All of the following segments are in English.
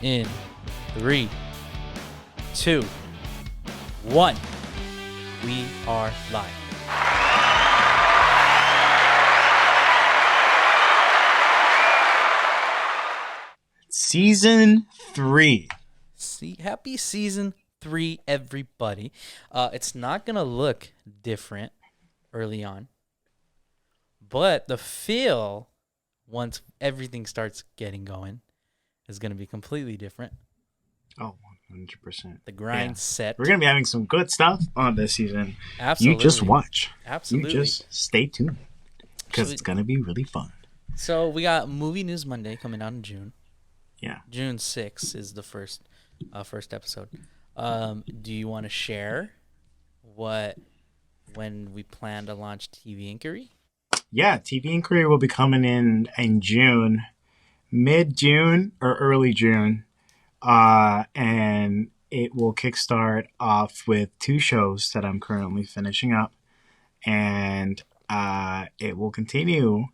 In 3, 2, 1. We are live. Season 3. Happy season 3, everybody. It's not going to look different early on, but the feel, once everything starts getting going, is going to be completely different. Oh, 100%. The grind set. We're going to be having some good stuff on this season. Absolutely. You just watch. Absolutely. You just stay tuned because it's going to be really fun. So we got Movie News Monday coming out in June. Yeah. June 6th is the first episode. Do you want to share when we plan to launch TV Inquiry? Yeah, TV Inquiry will be coming in June, mid-June or early June. And it will kickstart off with 2 shows that I'm currently finishing up. And it will continue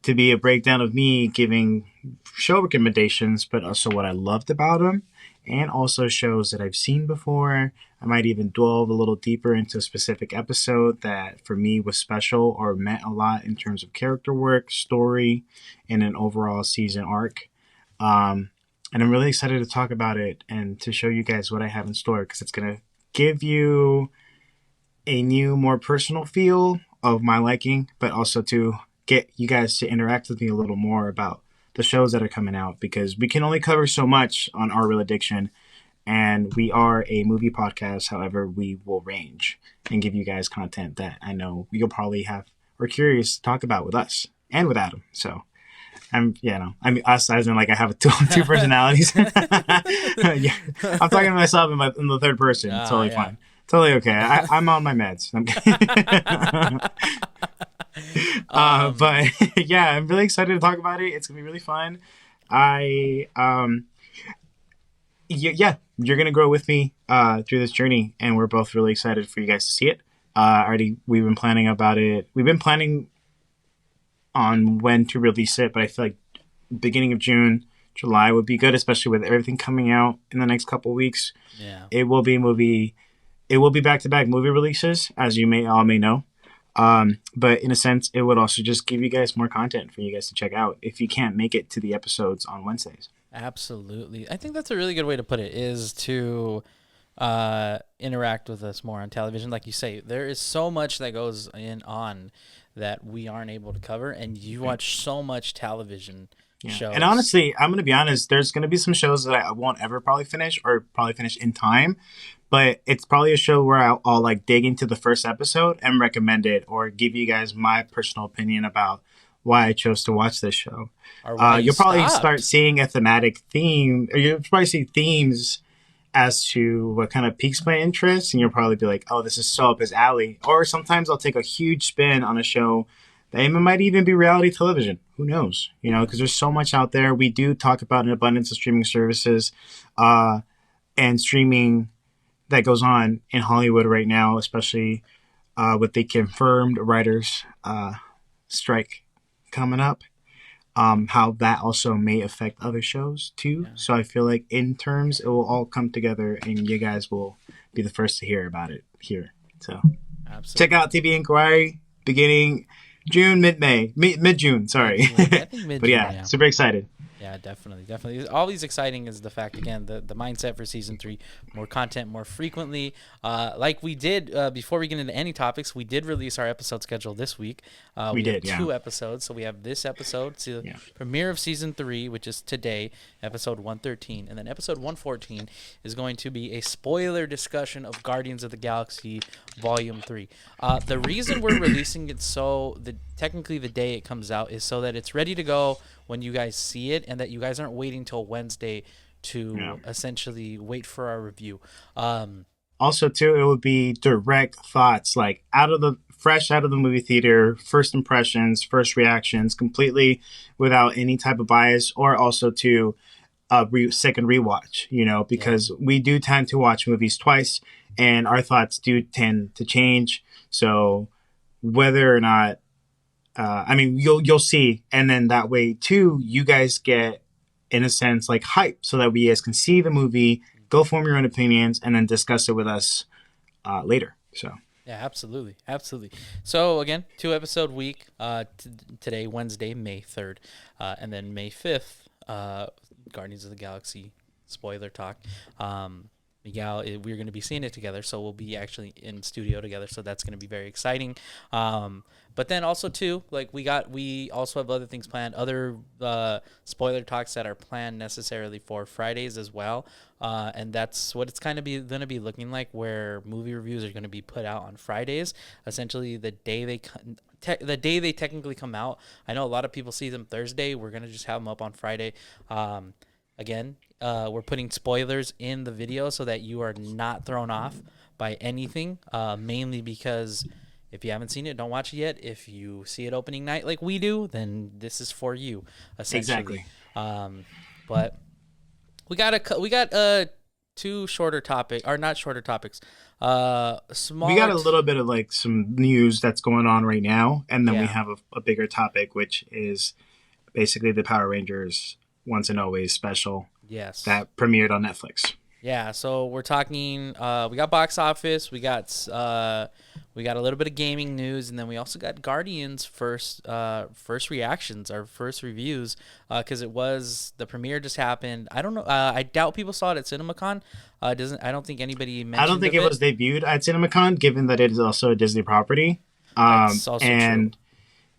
to be a breakdown of me giving show recommendations, but also what I loved about them, and also shows that I've seen before. I might even delve a little deeper into a specific episode that for me was special or meant a lot in terms of character work, story, and an overall season arc. And I'm really excited to talk about it and to show you guys what I have in store, because it's going to give you a new, more personal feel of my liking, but also to get you guys to interact with me a little more about the shows that are coming out, because we can only cover so much on Our Real Addiction, and we are a movie podcast. However, we will range and give you guys content that I know you'll probably have or curious to talk about with us and with Adam. So I'm us as in like I have two personalities. Yeah, I'm talking to myself in the third person. Totally fine. Totally okay. I'm on my meds. I'm but yeah, I'm really excited to talk about it. It's gonna be really fun. You're gonna grow with me through this journey, and we're both really excited for you guys to see it. We've been planning about it. We've been planning on when to release it, but I feel like beginning of June, July would be good, especially with everything coming out in the next couple weeks. Yeah, it will be back-to-back movie releases, as you may know. But in a sense, it would also just give you guys more content for you guys to check out if you can't make it to the episodes on Wednesdays. Absolutely. I think that's a really good way to put it, is to interact with us more on television. Like you say, there is so much that goes on that we aren't able to cover, and you watch so much television shows. And honestly, I'm going to be honest, there's going to be some shows that I won't ever probably finish, or probably finish in time. But it's probably a show where I'll like dig into the first episode and recommend it, or give you guys my personal opinion about why I chose to watch this show. You'll probably start seeing a thematic theme, or you'll probably see themes as to what kind of piques my interest, and you'll probably be like, oh, this is so up his alley. Or sometimes I'll take a huge spin on a show that might even be reality television. Who knows? Because there's so much out there. We do talk about an abundance of streaming services and streaming that goes on in Hollywood right now, especially with the confirmed writers strike coming up, how that also may affect other shows too. Yeah. So I feel like in terms, it will all come together, and you guys will be the first to hear about it here. So absolutely. Check out TV Inquiry beginning June, mid-June, sorry. I think mid-June, but yeah, super excited. Yeah, definitely. All these exciting is the fact, again, the mindset for season 3, more content more frequently. Like we did, before we get into any topics, we did release our episode schedule this week. We did 2 episodes. So we have this episode, premiere of season 3, which is today, episode 113. And then episode 114 is going to be a spoiler discussion of Guardians of the Galaxy Volume 3. The reason we're releasing it technically the day it comes out is so that it's ready to go when you guys see it, and that you guys aren't waiting till Wednesday to essentially wait for our review. Also, too, it would be direct thoughts, like fresh out of the movie theater, first impressions, first reactions, completely without any type of bias, or also to second rewatch, because we do tend to watch movies twice, and our thoughts do tend to change. So whether or not, you'll see, and then that way too, you guys get in a sense, like hype, so that we guys can see the movie, go form your own opinions, and then discuss it with us later. So Yeah, absolutely, absolutely. So again, 2 episode week. Today, Wednesday, May 3rd, and then May 5th. Guardians of the Galaxy spoiler talk. Miguel, we're going to be seeing it together, so we'll be actually in studio together. So that's going to be very exciting. But then also too, like we also have other things planned, other spoiler talks that are planned necessarily for Fridays as well. And that's what it's kind of going to be looking like, where movie reviews are going to be put out on Fridays, essentially the day they technically come out. I know a lot of people see them Thursday. We're going to just have them up on Friday. Again, we're putting spoilers in the video so that you are not thrown off by anything, mainly because if you haven't seen it, don't watch it yet. If you see it opening night like we do, then this is for you, essentially. exactly. But we got two shorter topic, or not shorter topics. We got a little bit of like some news that's going on right now, and then we Yeah. have a bigger topic, which is basically the Power Rangers Once and Always special Yes. that premiered on Netflix. Yeah, so we're talking. We got box office. We got a little bit of gaming news, and then we also got Guardians first reactions, our first reviews, because the premiere just happened. I don't know. I doubt people saw it at CinemaCon. Doesn't I don't think anybody mentioned. I don't think it was debuted at CinemaCon, given that it is also a Disney property. That's also And true.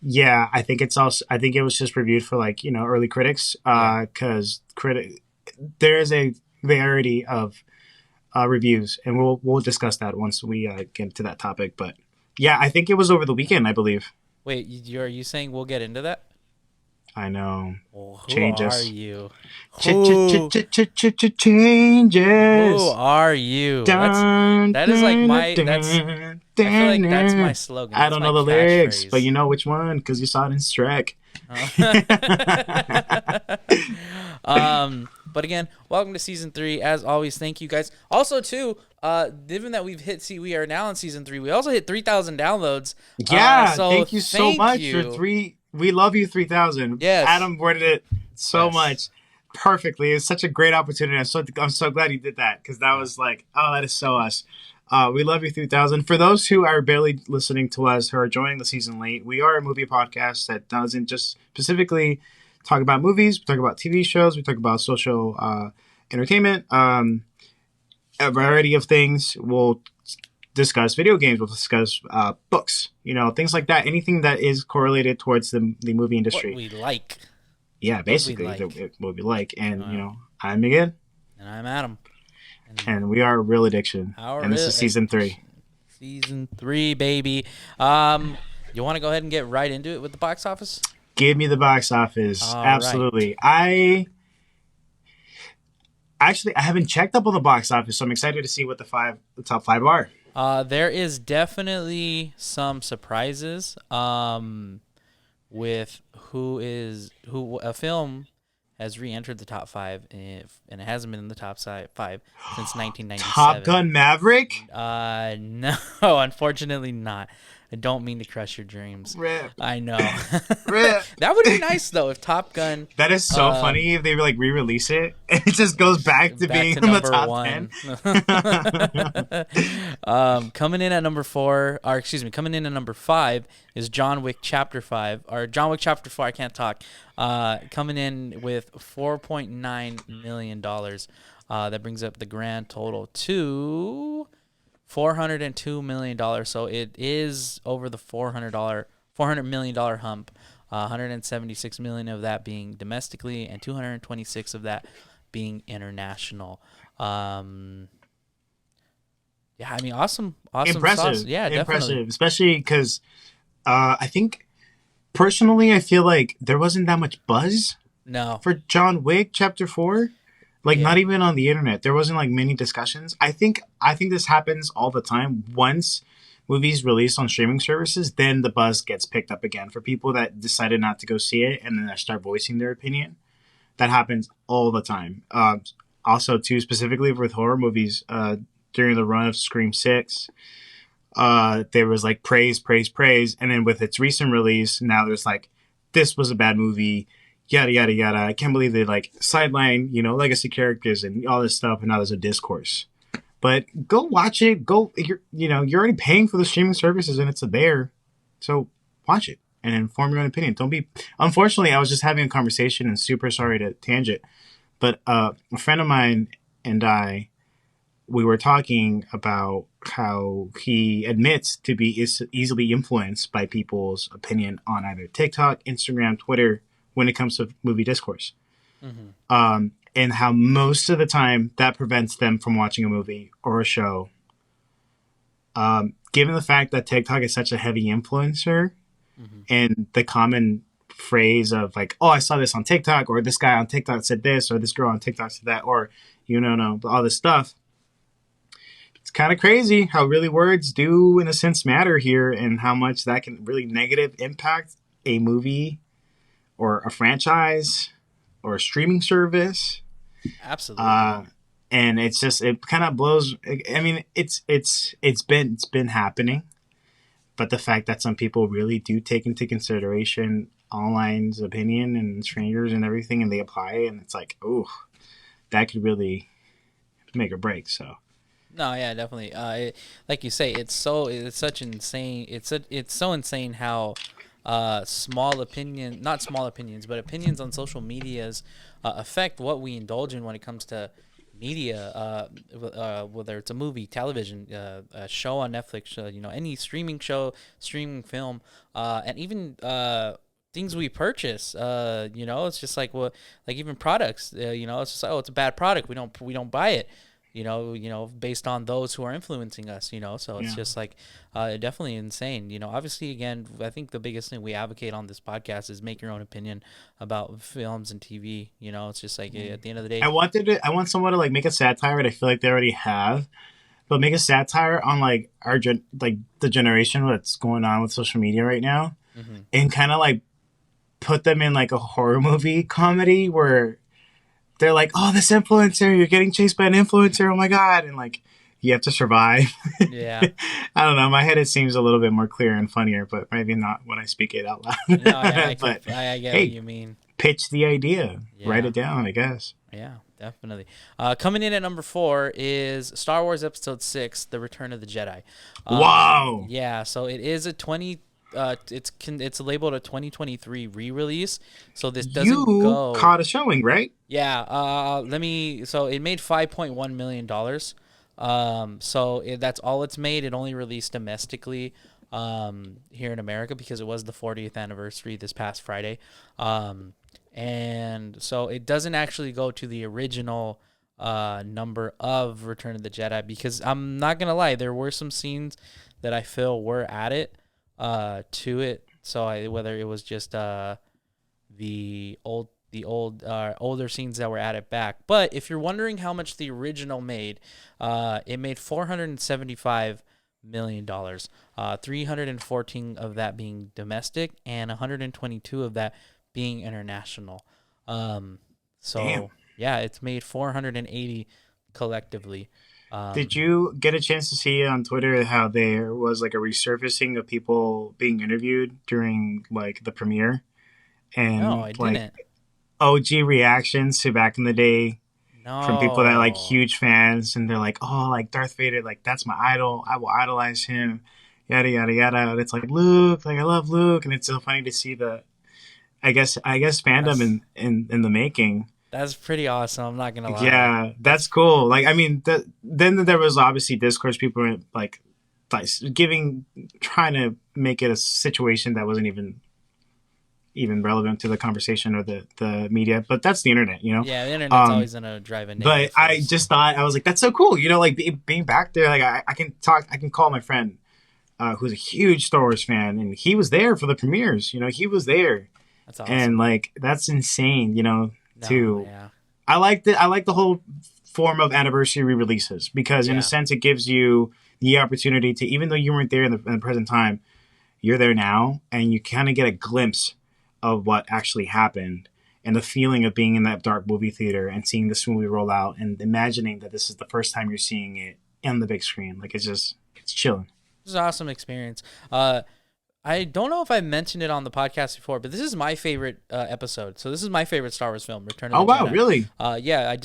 yeah, I think it's also. I think it was just reviewed for like early critics, Yeah. because there is a variety of reviews, and we'll discuss that once we get to that topic. But yeah, I think it was over the weekend, I believe. Wait, are you saying we'll get into that? I know. Well, who are Changes. you? Who who Changes. are you? Dun, That is like dun, my that's dun, I feel like dun, that's my dun. slogan. I That's don't my know the lyrics, but catchphrase. you know which one because you saw it in Shrek. But again, welcome to season 3. As always, thank you guys. Also, too, given that we are now in season 3, we also hit 3,000 downloads. Yeah, So thank you so thank much for you. three. We love you 3,000. Yes. Adam worded it so Yes. much perfectly. It's such a great opportunity. I'm so glad he did that because that was like, oh, that is so us. We love you 3,000. For those who are barely listening to us, who are joining the season late, we are a movie podcast that doesn't just specifically talk about movies. We talk about TV shows. We talk about social entertainment, a variety of things. We'll discuss video games. We'll discuss books. Things like that. Anything that is correlated towards the movie What industry. we like. Yeah, basically like. what we like. And Wow. I'm Miguel, And I'm Adam. and we are Real Addiction, and this is season 3. Season 3, baby. You want to go ahead and get right into it with the box office? Give me the box office. All Absolutely. I haven't checked up on the box office, so I'm excited to see what the top 5 are. There is definitely some surprises with who a film has re-entered the top 5 and it hasn't been in the top 5 since 1997. Top Gun Maverick? No, unfortunately not. I don't mean to crush your dreams. Rip. I know. Rip. That would be nice though if Top Gun. That is so funny if they like re-release it and it just goes back to being in the number top 1. Coming in at number 4, or excuse me, coming in at number 5 is John Wick Chapter 5, or John Wick Chapter 4. I can't talk. Coming in with $4.9 million. That brings up the grand total to $402 million. So it is over the $400 million hump. 176 million of that being domestically, and 226 of that international. being international. Yeah, I mean, awesome Impressive. sauce. Yeah, Impressive. definitely. Especially because I think personally, I feel like there wasn't that much buzz No. for John Wick Chapter 4. Like, Yeah. not even on the internet. There wasn't like many discussions. I think this happens all the time. Once movies released on streaming services, then the buzz gets picked up again for people that decided not to go see it and then they start voicing their opinion. That happens all the time. Also, too, specifically with horror movies, during the run of Scream 6, there was like praise. And then with its recent release, now there's like, this was a bad movie. yada yada yada. I can't believe they like sideline, legacy characters and all this stuff, and now there's a discourse. But go watch it. You're already paying for the streaming services, and it's there, so watch it and inform your own opinion. Don't be. Unfortunately, I was just having a conversation, and super sorry to tangent, but a friend of mine and we were talking about how he admits to be easily influenced by people's opinion on either TikTok, Instagram, Twitter when it comes to movie discourse. And how most of the time that prevents them from watching a movie or a show. Given the fact that TikTok is such a heavy influencer, and the common phrase of like, oh, I saw this on TikTok, or this guy on TikTok said this, or this girl on TikTok said that, or all this stuff. It's kind of crazy how really words do, in a sense, matter here, and how much that can really negative impact a movie or a franchise or a streaming service. Absolutely. And it's just, it kind of blows. I mean, it's been happening, but the fact that some people really do take into consideration online's opinion and strangers and everything, and they apply it, and it's like, oh, that could really make or break. So. No, yeah, definitely. Like you say, it's so insane how not small opinions, but opinions on social medias affect what we indulge in when it comes to media, whether it's a movie, television, a show on Netflix, any streaming show, streaming film, and even things we purchase. It's just like like even products. It's just like, oh, it's a bad product. We don't buy it. Based on those who are influencing us, so it's just like definitely insane. Obviously, again, I think the biggest thing we advocate on this podcast is make your own opinion about films and TV. It's just like at the end of the day, I want someone to like make a satire, and I feel like they already have, but make a satire on like like the generation that's going on with social media right now, and kind of like put them in like a horror movie comedy where they're like, oh, this influencer, you're getting chased by an influencer, oh my god, and like you have to survive. Yeah. I don't know. In my head, it seems a little bit more clear and funnier, but maybe not when I speak it out loud. No, yeah, I get hey, what you mean. Pitch the idea, Yeah. write it down, I guess. Yeah, definitely. Coming in at number 4 is Star Wars Episode 6: The Return of the Jedi. Wow. Yeah, so it is a it's labeled a 2023 re-release, so this doesn't go. You caught a showing, right? Yeah. So it made $5.1 million. That's all it's made. It only released domestically here in America because it was the 40th anniversary this past Friday. And so it doesn't actually go to the original number of Return of the Jedi, because I'm not gonna lie, there were some scenes that I feel were added to it. So whether it was just the older scenes that were added back. But if you're wondering how much the original made, it made $475 million, 314 of that being domestic and 122 of that being international. Damn. Yeah, it's made 480 collectively. Did you get a chance to see on Twitter how there was like a resurfacing of people being interviewed during like the premiere? And No, I like didn't. OG reactions to back in the day from people that are like No. huge fans, and they're like, oh, like Darth Vader, like that's my idol, I will idolize him, yada yada yada. And it's like Luke, like I love Luke, and it's so funny to see the I guess fandom in the making. That's pretty awesome. I'm not gonna lie. Yeah, that's cool. Like, I mean, then there was obviously discourse. People were like trying to make it a situation that wasn't even relevant to the conversation or the media. But that's the internet, you know. Yeah, the internet's always gonna drive a negative. But I just thought, I was like, that's so cool, you know, like being back there. Like I can call my friend who's a huge Star Wars fan, and he was there for the premieres. You know, he was there. That's awesome. And like that's insane, you know. Yeah. I like the whole form of anniversary re-releases, because in a sense it gives you the opportunity to, even though you weren't there in the present time, you're there now, and you kind of get a glimpse of what actually happened, and the feeling of being in that dark movie theater and seeing this movie roll out, and imagining that this is the first time you're seeing it on the big screen. Like it's chilling. It was an awesome experience. I don't know if I mentioned it on the podcast before, but this is my favorite episode. So this is my favorite Star Wars film, Return of Oh the wow, Jedi. really? Yeah,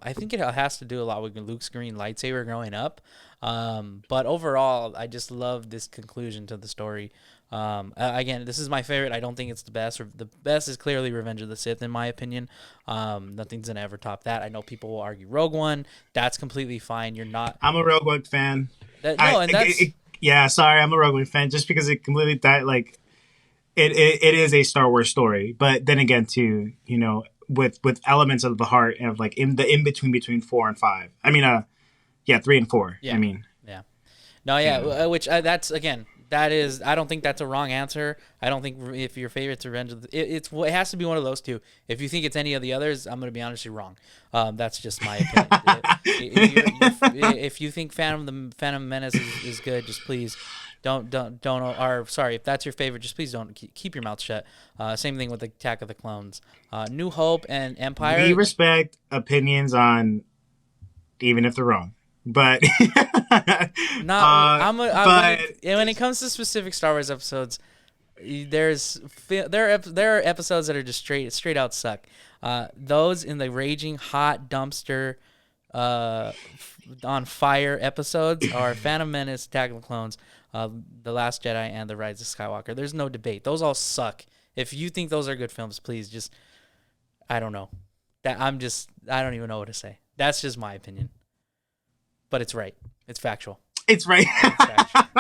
I think it has to do a lot with Luke's green lightsaber growing up. But overall, I just love this conclusion to the story. Again, this is my favorite. I don't think it's the best. The best is clearly Revenge of the Sith, in my opinion. Nothing's gonna ever top that. I know people will argue Rogue One. That's completely fine. You're not I'm a Rogue One fan. that I no, and that's yeah, sorry, I'm a Rogue One fan just because it completely died. Like it is a Star Wars story, but then again, too, with elements of the heart of like in between 4 and 5. I mean, yeah, 3 and 4. yeah, I mean, yeah. No, yeah, you know. which that's again. That is, I don't think that's a wrong answer. I don't think if your favorite's Revenge of the, it has to be one of those two. If you think it's any of the others, I'm gonna be honest, you're wrong. That's just my opinion. If you think Phantom Menace is good, just please don't. Or sorry, if that's your favorite, just please don't keep your mouth shut. Same thing with the Attack of the Clones, New Hope and Empire. We respect opinions on even if they're wrong, but Not but when it comes to specific Star Wars episodes, there are episodes that are just straight out suck. Those in the raging hot dumpster, on fire episodes are Phantom Menace, Attack of the Clones, The Last Jedi, and The Rise of Skywalker. There's no debate. Those all suck. If you think those are good films, please just I don't know. I don't even know what to say. That's just my opinion. But it's right. It's factual. it's right. It's factual.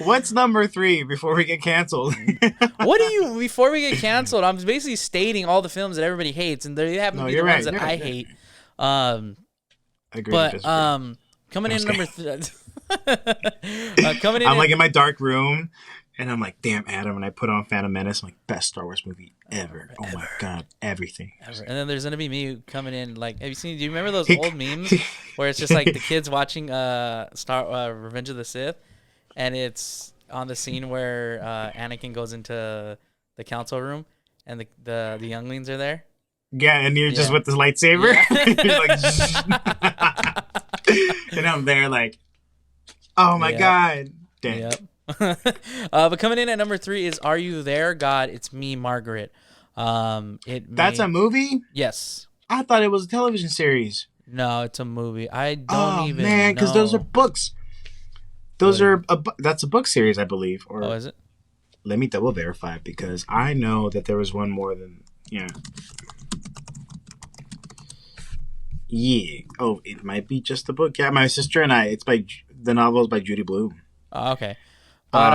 What's number 3 before we get canceled? Before we get canceled, I'm basically stating all the films that everybody hates, and they happen to be the ones that I hate. Agree. But coming in number coming in. I'm like in my dark room, and I'm like, damn, Adam, and I put on Phantom Menace. I'm like, best Star Wars movie ever. Oh my god, everything. Ever. And then there's gonna be me coming in. Like, do you remember those old memes where it's just like the kids watching Revenge of the Sith, and it's on the scene where Anakin goes into the council room, and the younglings are there. Yeah, and you're just with the lightsaber. Yeah. And I'm there like, oh my god. Damn. Yep. But coming in at number 3 is Are You There, God? It's Me, Margaret. That's a movie? Yes. I thought it was a television series. No, it's a movie. I don't even man, because those are books. That's a book series, I believe. Or is it? Let me double verify because I know that there was one more than Yeah. Oh, it might be just a book. Yeah, my sister and I. The novel is by Judy Blume. Oh, okay. But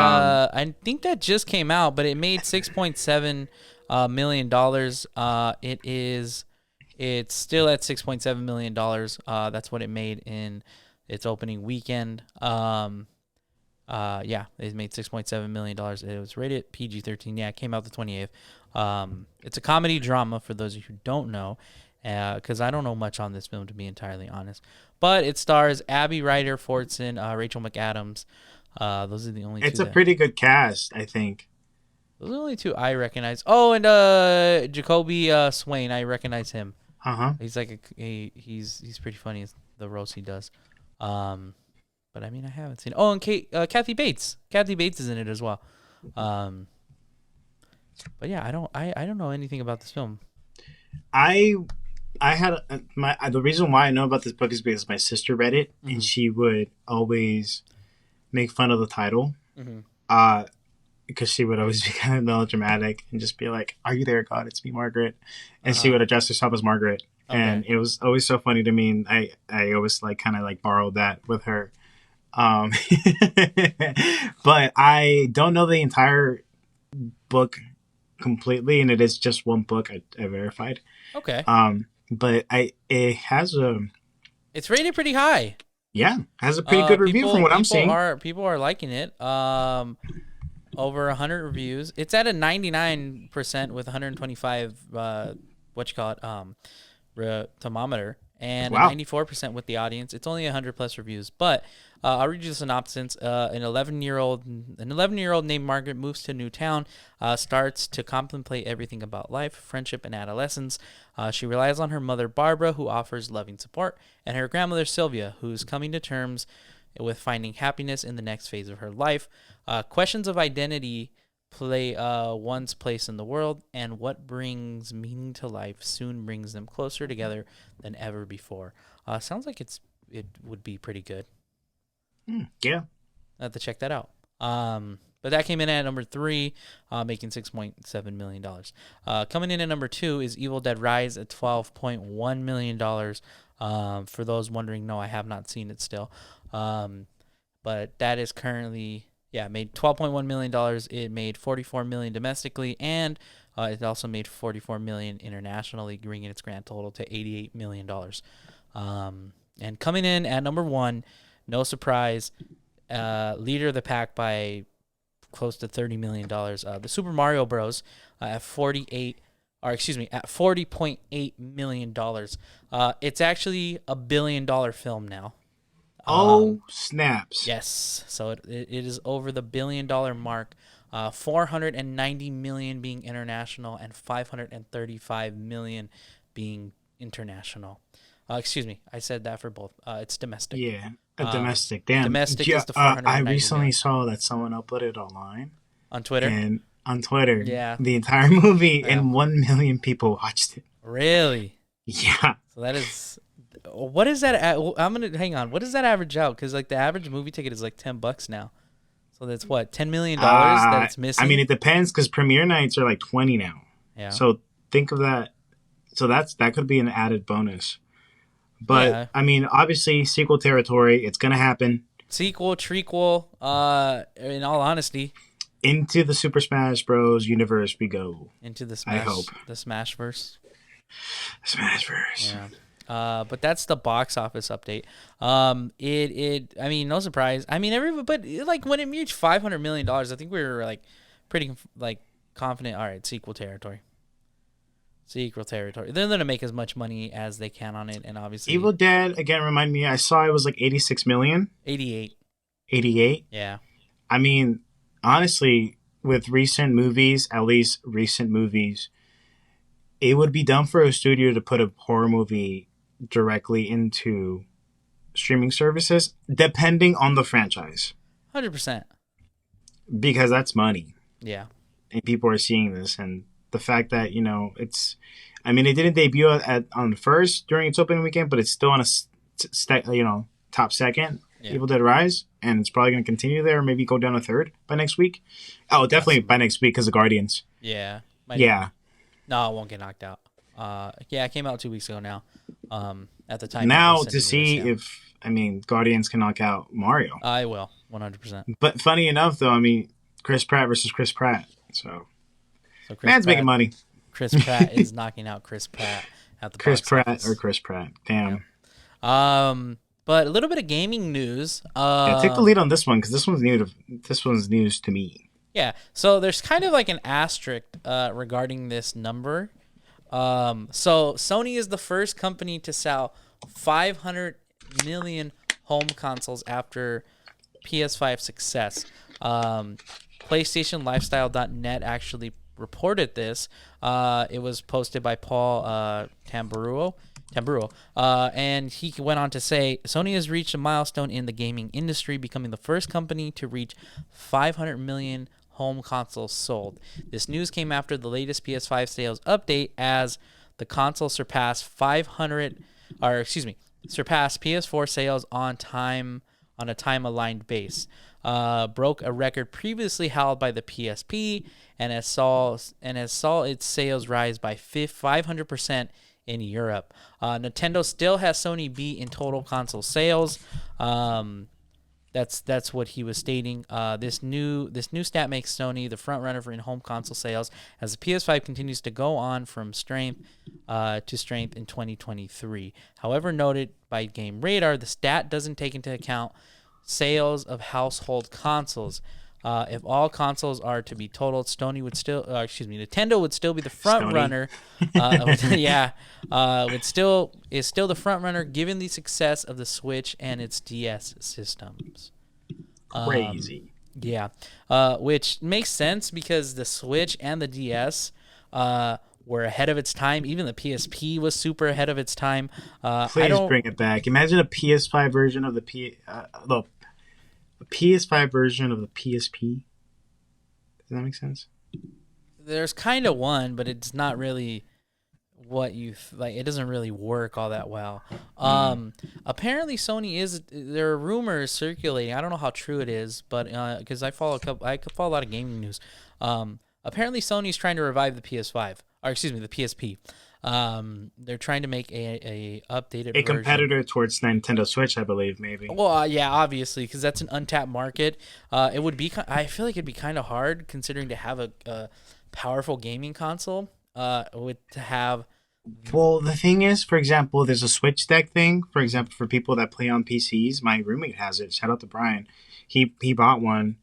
I think that just came out, but it made $6.7 million. It's still at $6.7 million. That's what it made in its opening weekend. Yeah, it made $6.7 million. It was rated PG-13. Yeah, it came out the 28th. It's a comedy drama for those of you who don't know, because I don't know much on this film, to be entirely honest. But it stars Abby Ryder Fortson, Rachel McAdams. Those are the only two. It's a pretty good cast, I think. Those are the only two I recognize. Oh, and Jacoby Swain, I recognize him. He's like he's pretty funny. It's the roast he does. But I mean, I haven't seen. Oh, and Kathy Bates. Kathy Bates is in it as well. But yeah, I don't know anything about this film. I had the reason why I know about this book is because my sister read it, and she would always make fun of the title, because she would always be kind of melodramatic and just be like, "Are you there, God? It's me, Margaret," and she would address herself as Margaret, and it was always so funny to me. And I always kind of borrowed that with her, but I don't know the entire book completely, and it is just one book. I verified. Okay. But it has it's rated pretty high. Yeah, has a pretty good review from what I'm seeing. People are liking it. Over 100 reviews. It's at a 99% with 125 thermometer, and a 94% with the audience. It's only 100 plus reviews, but I'll read you the synopsis. An 11-year-old named Margaret moves to a new town, starts to contemplate everything about life, friendship, and adolescence. She relies on her mother, Barbara, who offers loving support, and her grandmother, Sylvia, who's coming to terms with finding happiness in the next phase of her life. Questions of identity play one's place in the world, and what brings meaning to life soon brings them closer together than ever before. Sounds like it would be pretty good. Yeah. I have to check that out. But that came in at number 3, making $6.7 million. Coming in at number 2 is Evil Dead Rise at $12.1 million. For those wondering, no, I have not seen it still. But that is currently, made $12.1 million. It made $44 million domestically, and it also made $44 million internationally, bringing its grand total to $88 million. And coming in at number 1, no surprise, leader of the pack by close to $30 million. The Super Mario Bros. At $40.8 million. It's actually a $1 billion film now. Snaps. Yes, so it is over the $1 billion mark. 490 million being international and 535 million being international. Excuse me, I said that for both. It's domestic. Yeah, domestic. Damn. Domestic is the 490 I recently million. saw that someone uploaded online. On Twitter? And on Twitter. Yeah. The entire movie, and 1 million people watched it. Really? Yeah. So that is... What is that? I'm going to... Hang on. What does that average out? Because like the average movie ticket is like $10 now. So that's what? $10 million that it's missing? I mean, it depends because premiere nights are like 20 now. Yeah. So think of that. So that could be an added bonus. But, yeah. I mean, obviously, sequel territory, it's going to happen. Sequel, trequel, in all honesty. Into the Super Smash Bros. Universe we go. Into the Smash, I hope. The Smashverse. Smashverse. Yeah. But that's the box office update. I mean, no surprise. I mean, but like when it reached $500 million, I think we were like pretty like confident. All right, sequel territory. They're going to make as much money as they can on it, and obviously... Evil Dead, again, remind me, I saw it was like 86 million. 88. 88? Yeah. I mean, honestly, with recent movies, at least recent movies, it would be dumb for a studio to put a horror movie directly into streaming services, depending on the franchise. 100%. Because that's money. Yeah. And people are seeing this, and the fact that, you know, it's... I mean, it didn't debut on the first during its opening weekend, but it's still on a top second, Evil Dead Rise, and it's probably going to continue there, maybe go down a third by next week. Oh, definitely by next week because of Guardians. Yeah. Yeah. No, it won't get knocked out. It came out 2 weeks ago now. At the time. Now to see if, I mean, Guardians can knock out Mario. I will, 100%. But funny enough, though, I mean, Chris Pratt versus Chris Pratt, so man's making money. Chris Pratt is knocking out Chris Pratt at the Chris box Pratt office. or Chris Pratt. Damn. Yeah. But a little bit of gaming news. Take the lead on this one because this one's news to me. Yeah. So there's kind of like an asterisk regarding this number. So Sony is the first company to sell 500 million home consoles after PS5 success. PlayStationLifestyle.net actually reported this. It was posted by Paul Tamburro. And he went on to say, Sony has reached a milestone in the gaming industry, becoming the first company to reach 500 million home consoles sold. This news came after the latest PS5 sales update, as the console surpassed PS4 sales on a time-aligned base. Broke a record previously held by the PSP, and has saw its sales rise by 500% in Europe. Nintendo still has Sony beat in total console sales. That's what he was stating. This new stat makes Sony the front runner for in-home console sales as the PS5 continues to go on from strength to strength in 2023. However, noted by Game Radar, the stat doesn't take into account sales of household consoles. If all consoles are to be totaled, Nintendo would still be the front runner. Is still the front runner given the success of the Switch and its DS systems. Crazy. Which makes sense because the Switch and the DS were ahead of its time. Even the PSP was super ahead of its time. Please bring it back. Imagine a PS5 version of the a PS5 version of the PSP. Does that make sense? There's kind of one, but it's not really what you like. It doesn't really work all that well. Apparently Sony is. There are rumors circulating. I don't know how true it is, but because I follow a lot of gaming news. Apparently Sony's trying to revive the PS5, or excuse me, the PSP. They're trying to make a updated A version. competitor towards Nintendo Switch, I believe, maybe. Well, yeah, obviously, because that's an untapped market. It would be. I feel like it'd be kind of hard considering to have a powerful gaming console. To have. Well, the thing is, for example, there's a Switch Deck thing. For example, for people that play on PCs, my roommate has it. Shout out to Brian. He bought one,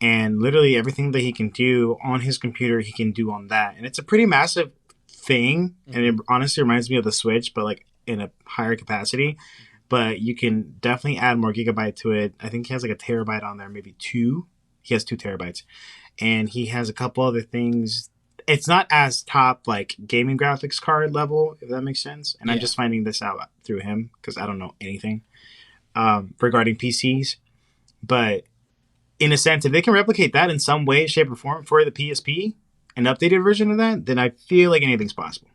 and literally everything that he can do on his computer, he can do on that. And it's a pretty massive thing, and it honestly reminds me of the Switch, but like in a higher capacity. But you can definitely add more gigabyte to it. I think he has like a terabyte on there, maybe two. He has 2 terabytes, and he has a couple other things. It's not as top like gaming graphics card level, if that makes sense. And I'm just finding this out through him because I don't know anything regarding PCs. But in a sense, if they can replicate that in some way, shape, or form for the PSP, an updated version of that, then I feel like anything's possible.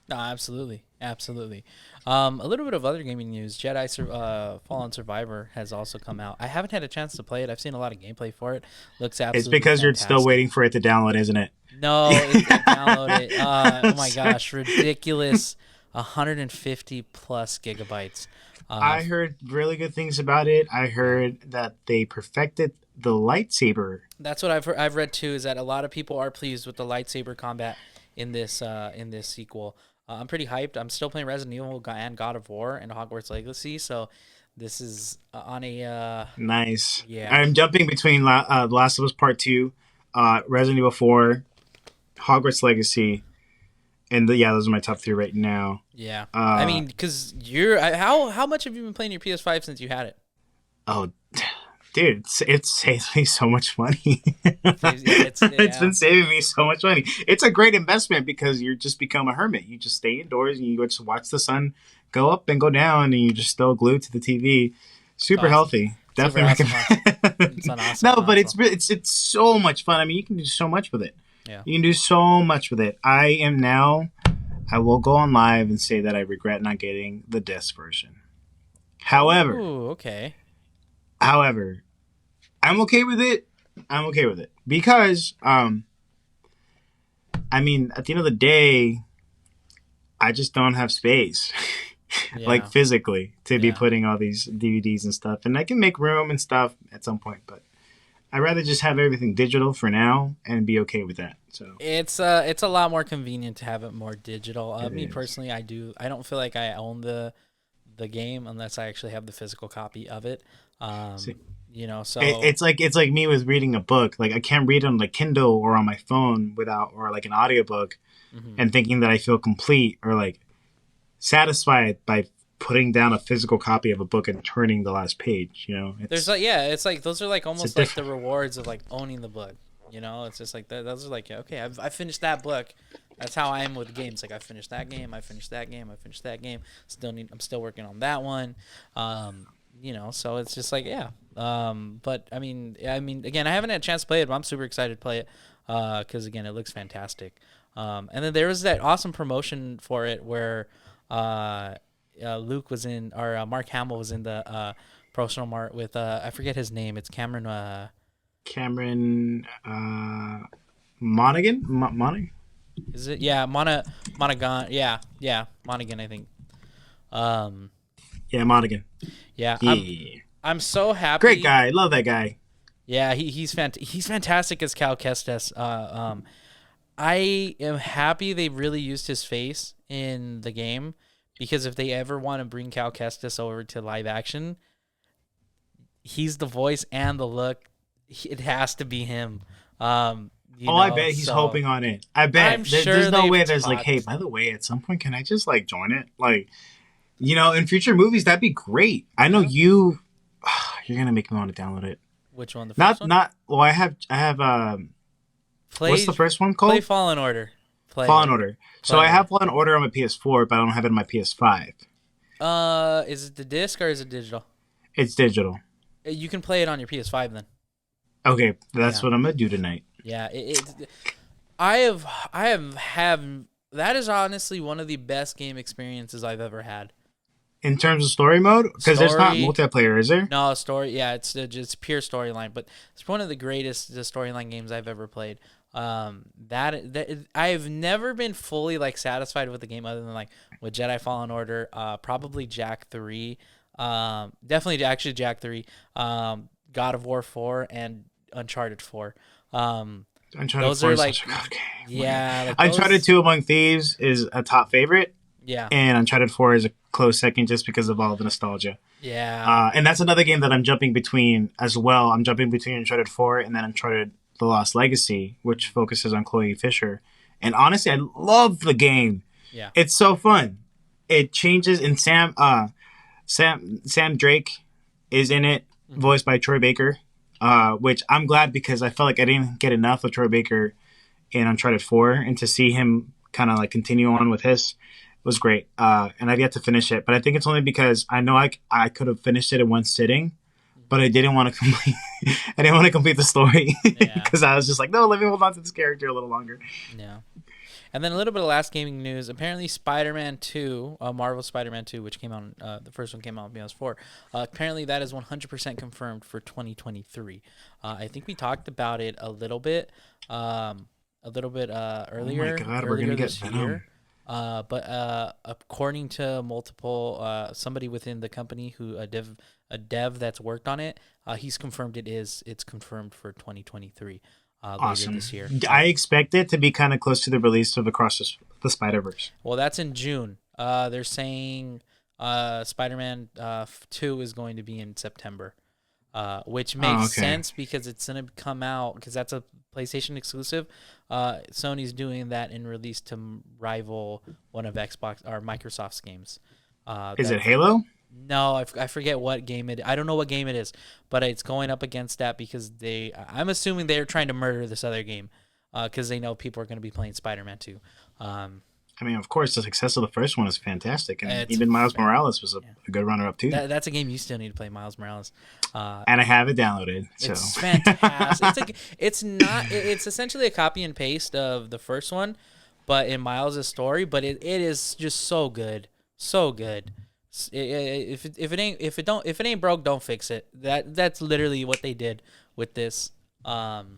No, absolutely. A little bit of other gaming news. Fallen Survivor has also come out. I haven't had a chance to play it. I've seen a lot of gameplay for it. Looks absolutely It's because fantastic. you're still waiting for it to download, isn't it? No, download it. Oh my gosh, ridiculous. 150 plus gigabytes. I heard really good things about it. I heard that they perfected the lightsaber. That's what I've read too. Is that a lot of people are pleased with the lightsaber combat in this sequel. I'm pretty hyped. I'm still playing Resident Evil and God of War and Hogwarts Legacy, so this is on a nice. Yeah, I'm jumping between The Last of Us Part 2, Resident Evil 4, Hogwarts Legacy, and those are my top 3 right now. Yeah, I mean, because how much have you been playing your PS5 since you had it? Oh, dude, it saves me so much money. It's been saving me so much money. It's a great investment because you just become a hermit. You just stay indoors and you just watch the sun go up and go down, and you just still glued to the TV. Super healthy. Definitely recommend. It's an awesome but it's so much fun. I mean, you can do so much with it. Yeah, you can do so much with it. I will go on live and say that I regret not getting the disc version. However, However, I'm okay with it. Because, I mean, at the end of the day, I just don't have space, like physically, to be putting all these DVDs and stuff. And I can make room and stuff at some point, but I'd rather just have everything digital for now and be okay with that. So it's a lot more convenient to have it more digital. Me personally, I don't feel like I own the game unless I actually have the physical copy of it. So it's like me with reading a book. Like I can't read on the Kindle or on my phone or like an audiobook and thinking that I feel complete or like satisfied by putting down a physical copy of a book and turning the last page. It's like those are like almost like the rewards of like owning the book. It's just like those are like, okay, I finished that book. That's how I am with games. Like I finished that game. I finished that game. I'm still working on that one. So it's just like, but I mean, again, I haven't had a chance to play it, but I'm super excited to play it because again, it looks fantastic. And then there was that awesome promotion for it where Luke was in, or Mark Hamill was in the promotional mart with I forget his name. It's Cameron Monaghan. Monaghan. Is it? Yeah, Monaghan. Yeah, Monaghan, I think. Yeah, Monaghan. Yeah. I'm so happy. Great guy. Love that guy. Yeah, he's fantastic as Cal Kestis. I am happy they really used his face in the game because if they ever want to bring Cal Kestis over to live action, he's the voice and the look. It has to be him. I bet he's hoping on it. I bet. There's no way there's like, hey, by the way, at some point, can I just like join it? Like, in future movies, that'd be great. I know you're gonna make me want to download it. Which one? The first one? Well, I have. What's the first one called? Play Fallen Order. Fallen Order. So I have Fallen Order on my PS4, but I don't have it on my PS5. Is it the disc or is it digital? It's digital. You can play it on your PS5 then. Okay, that's Yeah, what I'm gonna do tonight. yeah. I have that is honestly one of the best game experiences I've ever had. In terms of story mode, because there's not Story, multiplayer, is there? no story. Yeah, it's just pure storyline, but it's one of the greatest storyline games I've ever played. That I've never been fully like satisfied with the game other than like with Jedi Fallen Order, probably Jack 3, definitely actually Jack 3, God of War 4, and Uncharted 4. Um, Uncharted those 4 are is such like, a good game. Oh my god. yeah, like Uncharted those, 2 Among Thieves is a top favorite, yeah, and Uncharted 4 is a close second just because of all the nostalgia. yeah, And that's another game that I'm jumping between as well. I'm jumping between Uncharted 4 and then Uncharted The Lost Legacy, which focuses on Chloe Fisher. And honestly, I love the game. yeah. It's so fun. It changes, and Sam Drake is in it, Hmm. voiced by Troy Baker, which I'm glad because I felt like I didn't get enough of Troy Baker in Uncharted 4, and to see him kind of like continue on with his was great. And I've yet to finish it, but I think it's only because I know I could have finished it in one sitting, but I didn't want to complete. I didn't want to complete the story Yeah, because I was just like, no, let me hold on to this character a little longer. yeah. And then a little bit of last gaming news. Apparently, Spider-Man 2, Marvel Spider-Man 2, which came out, the first one came out on PS4. Apparently, that is 100% confirmed for 2023. I think we talked about it a little bit Oh my god, we're earlier gonna get this Venom. year. But according to multiple somebody within the company who a dev that's worked on it, he's confirmed it's confirmed for 2023, later Awesome. this year. I expect it to be kind of close to the release of Across the Spider Verse. Well, that's in June. They're saying Spider-Man 2 is going to be in September, which Oh, makes okay. sense because it's going to come out because that's a PlayStation exclusive. Sony's doing that in release to rival one of Xbox or Microsoft's games. Is That it Halo? No, I forget what game it. I don't know what game it is, but it's going up against that because I'm assuming they're trying to murder this other game, because they know people are going to be playing Spider-Man 2. Um, I mean, of course, the success of the first one is fantastic, and it's even Miles fan- Morales was yeah. a good runner-up too. That's a game you still need to play, Miles Morales. Uh, And I have it downloaded, so it's fantastic. It's not. It's essentially a copy and paste of the first one, but in Miles' story. But it is just so good, so good. If it ain't broke, don't fix it. That's literally what they did with this. Um,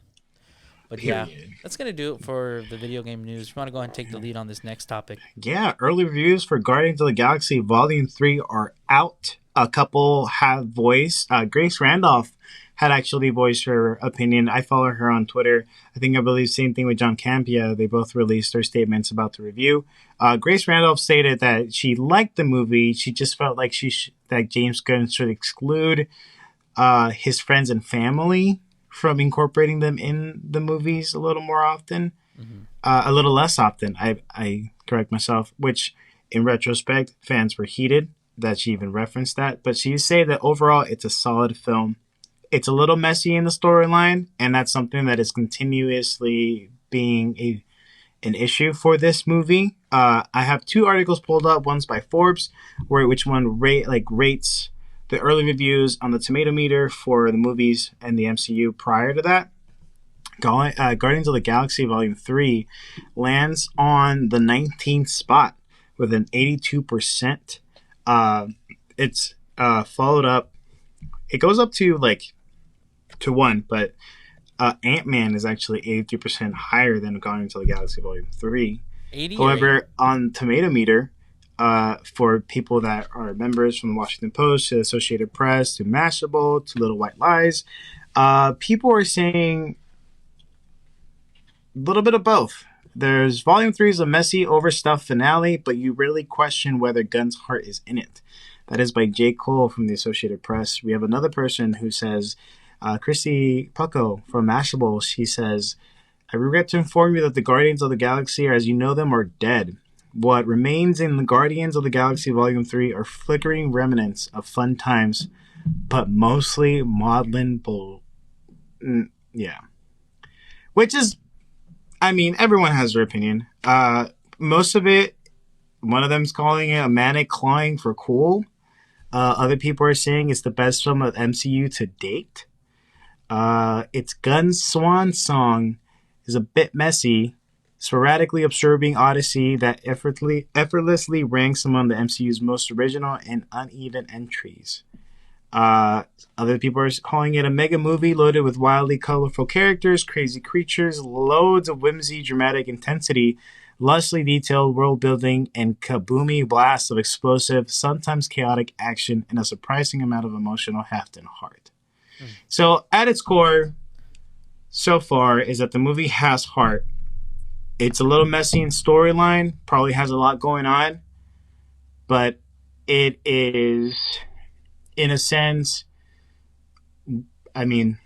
but yeah, period. that's gonna do it for the video game news. If you want to go ahead and take the lead on this next topic? Yeah, early reviews for Guardians of the Galaxy Volume 3 are out. A couple have voiced. Grace Randolph had actually voiced her opinion. I follow her on Twitter. I believe same thing with John Campia. They both released their statements about the review. Grace Randolph stated that she liked the movie. She just felt like that James Gunn should exclude his friends and family from incorporating them in the movies a little more often, Mm-hmm. a little less often. I correct myself, which in retrospect, fans were heated that she even referenced that. But she said that overall, it's a solid film. It's a little messy in the storyline, and that's something that is continuously being an issue for this movie. I have two articles pulled up. One's by Forbes, which one rates the early reviews on the tomato meter for the movies and the MCU prior to that. Guardians of the Galaxy Volume 3 lands on the 19th spot with an 82%. It's followed up. It goes up to to 1, but Ant-Man is actually 83% higher than Guardians of the Galaxy Volume 3. 80 or 80? However, on Tomato Meter, for people that are members from the Washington Post to the Associated Press to Mashable to Little White Lies, people are saying a little bit of both. There's Volume 3 is a messy, overstuffed finale, but you really question whether Gunn's heart is in it. That is by J. Cole from the Associated Press. We have another person who says, Chrissy Pucko from Mashable, she says, I regret to inform you that the Guardians of the Galaxy, as you know them, are dead. What remains in the Guardians of the Galaxy Volume 3 are flickering remnants of fun times, but mostly maudlin bull. Yeah. Which is, I mean, everyone has their opinion. Most of it, one of them's calling it a manic clawing for cool. Other people are saying it's the best film of MCU to date. Its Gun's swan song is a bit messy, sporadically absorbing odyssey that effortlessly ranks among the MCU's most original and uneven entries. Uh, Other people are calling it a mega movie loaded with wildly colorful characters, crazy creatures, loads of whimsy, dramatic intensity, lustily detailed world building, and kaboomy blasts of explosive, sometimes chaotic action, and a surprising amount of emotional heft and heart. Mm. So, at its core, so far, is that the movie has heart. It's a little messy in storyline, probably has a lot going on, but it is, in a sense, I mean,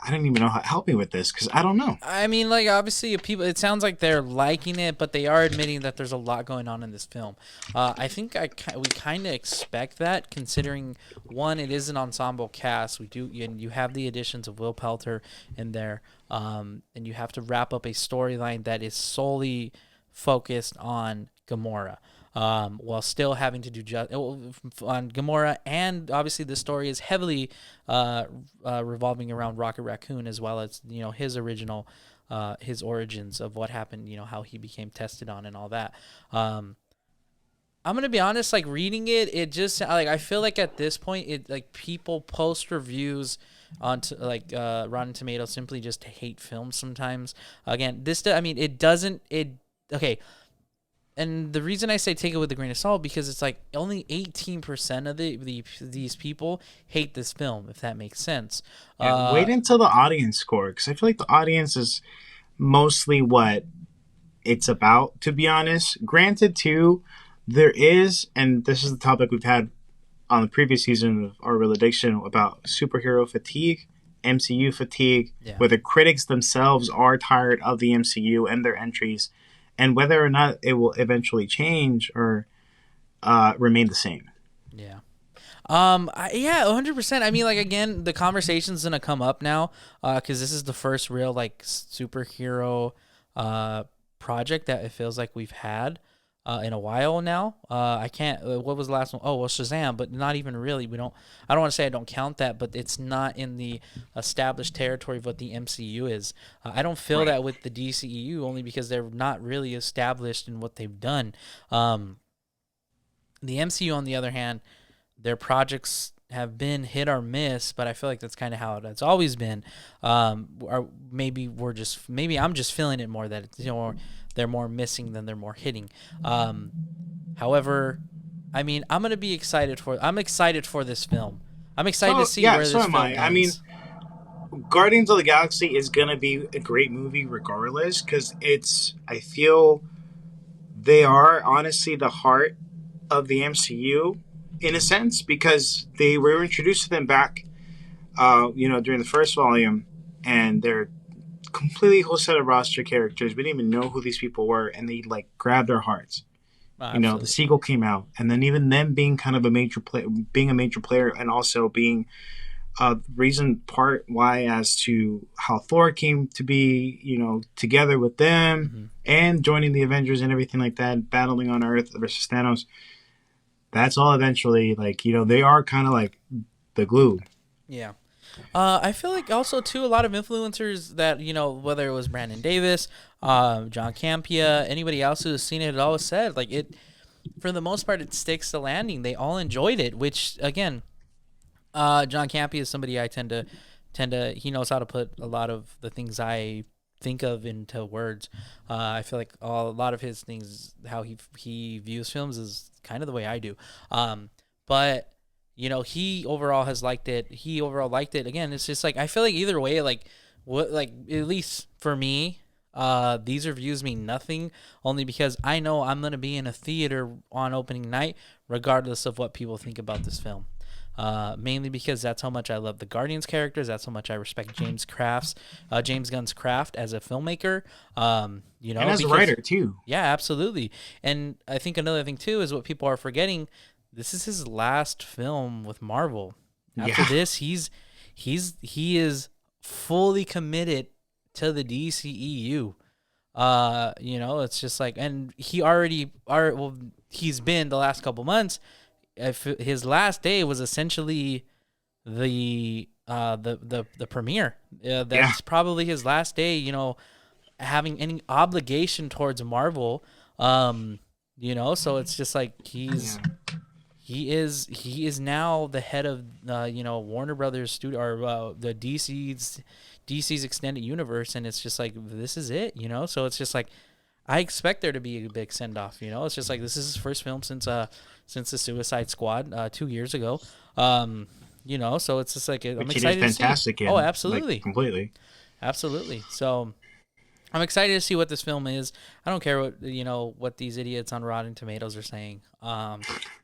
I don't even know how to help me with this because I don't know. I mean, like obviously, people. It sounds like they're liking it, but they are admitting that there's a lot going on in this film. I think we kind of expect that, considering one, it is an ensemble cast. We do, and you have the additions of Will Pelter in there, and you have to wrap up a storyline that is solely focused on Gamora. While still having to do on Gamora, and obviously the story is heavily revolving around Rocket Raccoon, as well as his original, his origins of what happened, how he became tested on and all that. I'm gonna be honest, like reading it, it just like I feel like at this point, it like people post reviews on Rotten Tomatoes simply just to hate films sometimes. Again, I mean, it doesn't it okay. And the reason I say take it with a grain of salt because it's like only 18% of these people hate this film, if that makes sense. Yeah, wait until the audience score because I feel like the audience is mostly what it's about. To be honest, granted, too, there is, and this is the topic we've had on the previous season of our Real Addiction about superhero fatigue, MCU fatigue, where the critics themselves are tired of the MCU and their entries. And whether or not it will eventually change or remain the same. Yeah. Yeah, 100%. I mean, like, again, the conversation's going to come up now because this is the first real, like, superhero project that it feels like we've had in a while now. I can't, what was the last one? Oh, well, Shazam, but not even really. I don't want to say I don't count that, but it's not in the established territory of what the MCU is. I don't feel that with the DCEU only because they're not really established in what they've done. The MCU, on the other hand, their projects have been hit or miss, but I feel like that's kind of how it's always been. Or maybe I'm just feeling it more that it's, they're more missing than they're more hitting. However, I mean, I'm excited for this film. I'm excited to see where this film ends. I mean, Guardians of the Galaxy is gonna be a great movie regardless because I feel they are honestly the heart of the MCU in a sense because they were introduced to them back, during the first volume, and they're completely whole set of roster characters. We didn't even know who these people were, and they like grabbed our hearts. The sequel came out, and then even them being kind of a major player, and also being a reason part why as to how Thor came to be, together with them and joining the Avengers and everything like that, battling on Earth versus Thanos. That's all eventually, they are kind of like the glue. Yeah. I feel like also, too, a lot of influencers that, whether it was Brandon Davis, John Campea, anybody else who's seen it, had always said, like, it, for the most part, it sticks the landing. They all enjoyed it, which, again, John Campea is somebody I tend to, he knows how to put a lot of the things I think of into words. I feel like a lot of his things, how he views films is kind of the way I do. But he overall has liked it. He overall liked it. Again, it's just like I feel like either way, like at least for me, these reviews mean nothing only because I know I'm gonna be in a theater on opening night, regardless of what people think about this film. Mainly because that's how much I love the Guardians characters. That's how much I respect James Gunn's craft as a filmmaker. And as a writer too. Yeah, absolutely. And I think another thing too is what people are forgetting. This is his last film with Marvel. After this, he is fully committed to the DCEU. It's just like, and he's been the last couple months. if his last day was essentially the premiere. Yeah. That's probably his last day. Having any obligation towards Marvel. So it's just like Yeah. he is now the head of Warner Brothers studio, or the DC's extended universe, and it's just like this is it. So it's just like I expect there to be a big send off. It's just like this is his first film since the Suicide Squad 2 years ago. So it's just like I'm Which he excited did to see. fantastic in. Oh, absolutely, Like, completely. absolutely. So I'm excited to see what this film is. I don't care what these idiots on Rotten Tomatoes are saying. A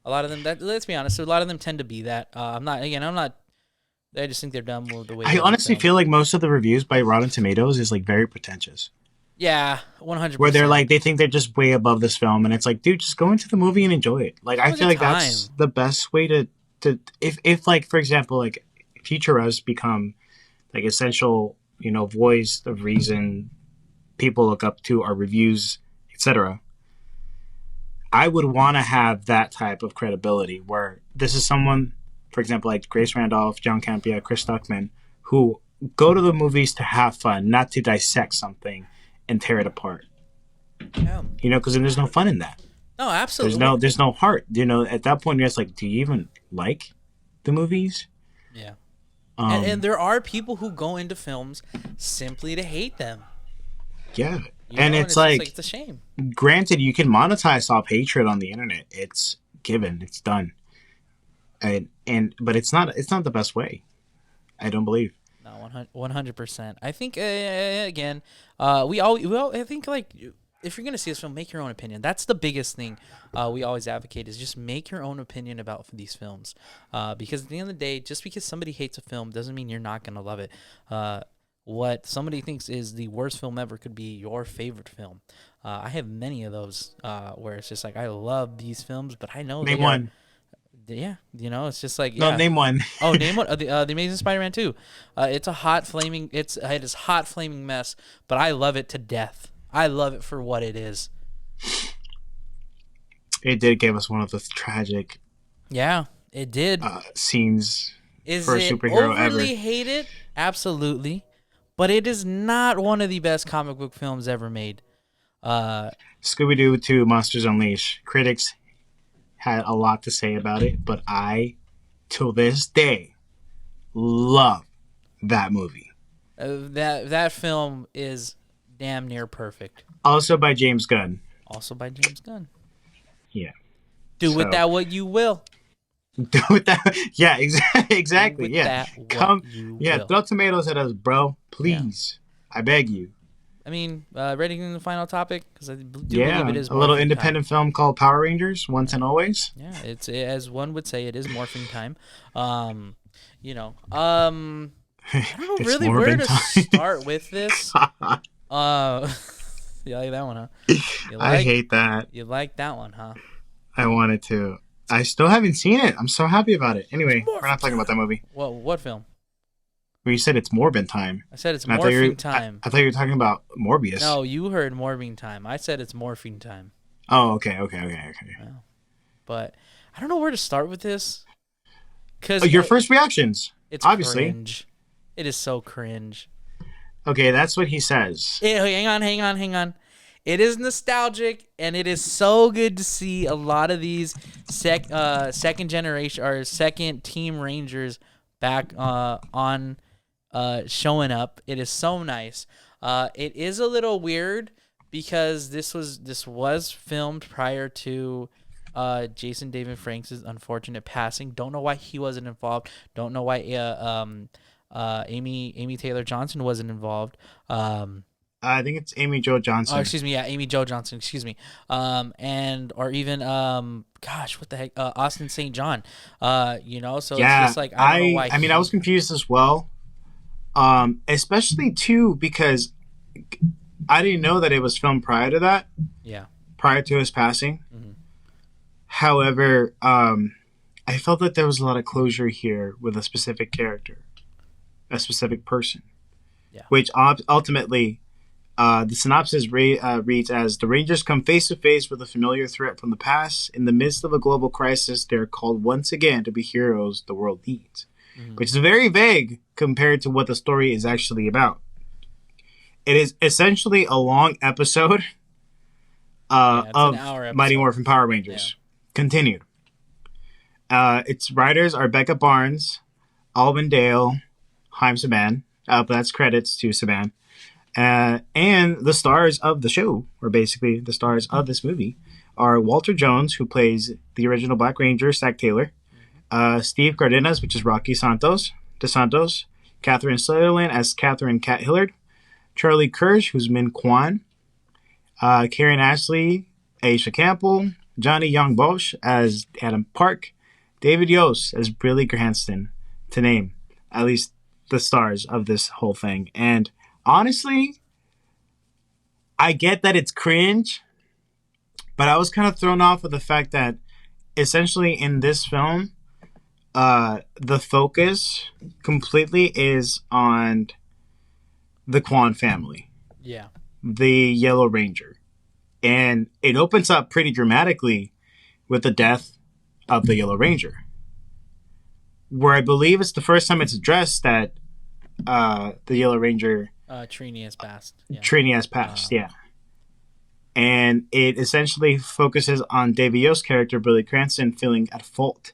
lot of them, let's be honest, a lot of them tend to be that. I'm not. I just think they're dumb with the way. I honestly feel like most of the reviews by Rotten Tomatoes is like very pretentious. Yeah, 100%. Where they're like, they think they're just way above this film, and it's like, dude, just go into the movie and enjoy it. Like, I feel like that's the best way to if like, for example, like future us become like essential, voice of reason people look up to, our reviews, etc. I would want to have that type of credibility where this is someone, for example, like Grace Randolph, John Campea, Chris Stuckman, who go to the movies to have fun, not to dissect something and tear it apart. Yeah. Because then there's no fun in that. No, absolutely. There's no heart. At that point, you're just like, do you even like the movies? Yeah. And there are people who go into films simply to hate them. Yeah. And it's like it's a shame. Granted, you can monetize off hatred on the internet. It's given. It's done. But it's not the best way. I don't believe. No, 100%. I think again, I think like if you're gonna see this film, make your own opinion. That's the biggest thing we always advocate is just make your own opinion about these films. Because at the end of the day, just because somebody hates a film doesn't mean you're not gonna love it. What somebody thinks is the worst film ever could be your favorite film. I have many of those where it's just like I love these films, but I know name one. Yeah, it's just like no, name one. Oh, name one. The Amazing Spider-Man 2. It is hot flaming mess, but I love it to death. I love it for what it is. It did give us one of the tragic. Yeah, it did. Scenes is for a superhero ever. Overly hated? Absolutely, but it is not one of the best comic book films ever made. Scooby-Doo 2: Monsters Unleashed. Critics had a lot to say about it, but I, till this day, love that movie. That film is damn near perfect. Also by James Gunn. Yeah. Do with that what you will. Do with that. Yeah, exactly. Yeah. Will. Throw tomatoes at us, bro. Please. Yeah. I beg you. I mean, ready to the final topic? Because I do believe it is a little independent film called Power Rangers, Once and Always. Yeah, it's as one would say, it is morphing time. I don't know really where to start with this. You like that one, huh? I hate that. You like that one, huh? I wanted to. I still haven't seen it. I'm so happy about it. Anyway, we're not talking about that movie. What film? Well, you said it's Morbin time. I said it's morphing time. I thought you were talking about Morbius. No, you heard morphing time. I said it's morphing time. Oh, okay. Yeah. But I don't know where to start with this. Your first reactions. It's obviously cringe. It is so cringe. Okay, that's what he says. Hang on. It is nostalgic, and it is so good to see a lot of these second generation or second team Rangers back on showing up. It is so nice. It is a little weird because this was filmed prior to Jason David Franks' unfortunate passing. Don't know why he wasn't involved. Don't know why Amy Taylor Johnson wasn't involved. I think it's Amy Jo Johnson. Oh, excuse me. Yeah, Amy Jo Johnson. Excuse me. Or even what the heck? Austin St. John. So it's just like I don't know why. I was confused as well. Especially too because I didn't know that it was filmed prior to that. Yeah. Prior to his passing. Mm-hmm. However, I felt that there was a lot of closure here with a specific character, a specific person. Yeah. Which ultimately The synopsis reads as the Rangers come face to face with a familiar threat from the past. In the midst of a global crisis, they are called once again to be heroes the world needs, which is very vague compared to what the story is actually about. It is essentially a long episode It's an of hour Mighty episode. Morphin Power Yeah. Rangers. Continued. Its writers are Becca Barnes, Alvin Dale, Haim Saban. But that's credits to Saban. And the stars of the show, or basically the stars of this movie, are Walter Jones, who plays the original Black Ranger, Zack Taylor, Steve Cardenas, which is Rocky DeSantos, Catherine Sutherland as Catherine Cat Hillard, Charlie Kirsch, who's Min Kwan, Karen Ashley, Aisha Campbell, Johnny Young Bosch as Adam Park, David Yost as Billy Cranston, to name at least the stars of this whole thing. And honestly, I get that it's cringe, but I was kind of thrown off with the fact that essentially in this film, the focus completely is on the Kwan family, Yeah. the Yellow Ranger. And it opens up pretty dramatically with the death of the Yellow Ranger, where I believe it's the first time it's addressed that the Yellow Ranger Trini has passed. Yeah. Trini has passed, yeah. And it essentially focuses on David Yost's character, Billy Cranston, feeling at fault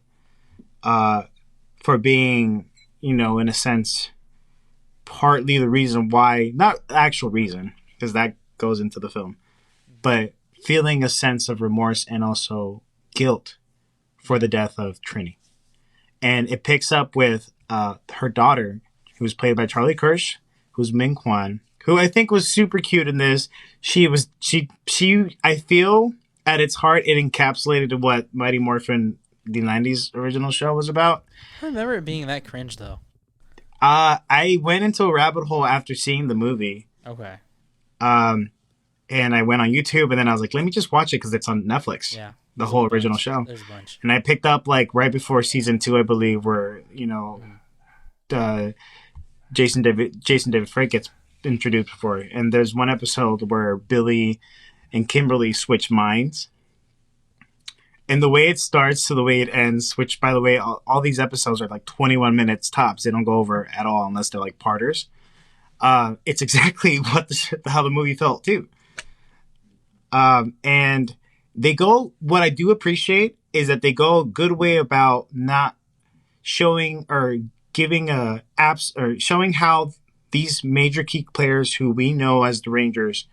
for being, in a sense, partly the reason why, not the actual reason, because that goes into the film, but feeling a sense of remorse and also guilt for the death of Trini. And it picks up with her daughter, who's played by Charlie Kirsch, who's Min Kwan, who I think was super cute in this. She I feel at its heart it encapsulated what Mighty Morphin the 90s original show was about. I remember it being that cringe though. I went into a rabbit hole after seeing the movie. Okay. And I went on YouTube and then I was like, let me just watch it because it's on Netflix. Yeah. The whole original show. There's a bunch. And I picked up like right before season 2, I believe, where, Jason David Frank gets introduced before. And there's one episode where Billy and Kimberly switch minds. And the way it starts to the way it ends, which, by the way, all these episodes are like 21 minutes tops. They don't go over at all unless they're like parters. It's exactly how the movie felt, too. And they go, what I do appreciate is that they go a good way about not showing or giving apps or showing how these major key players who we know as the Rangers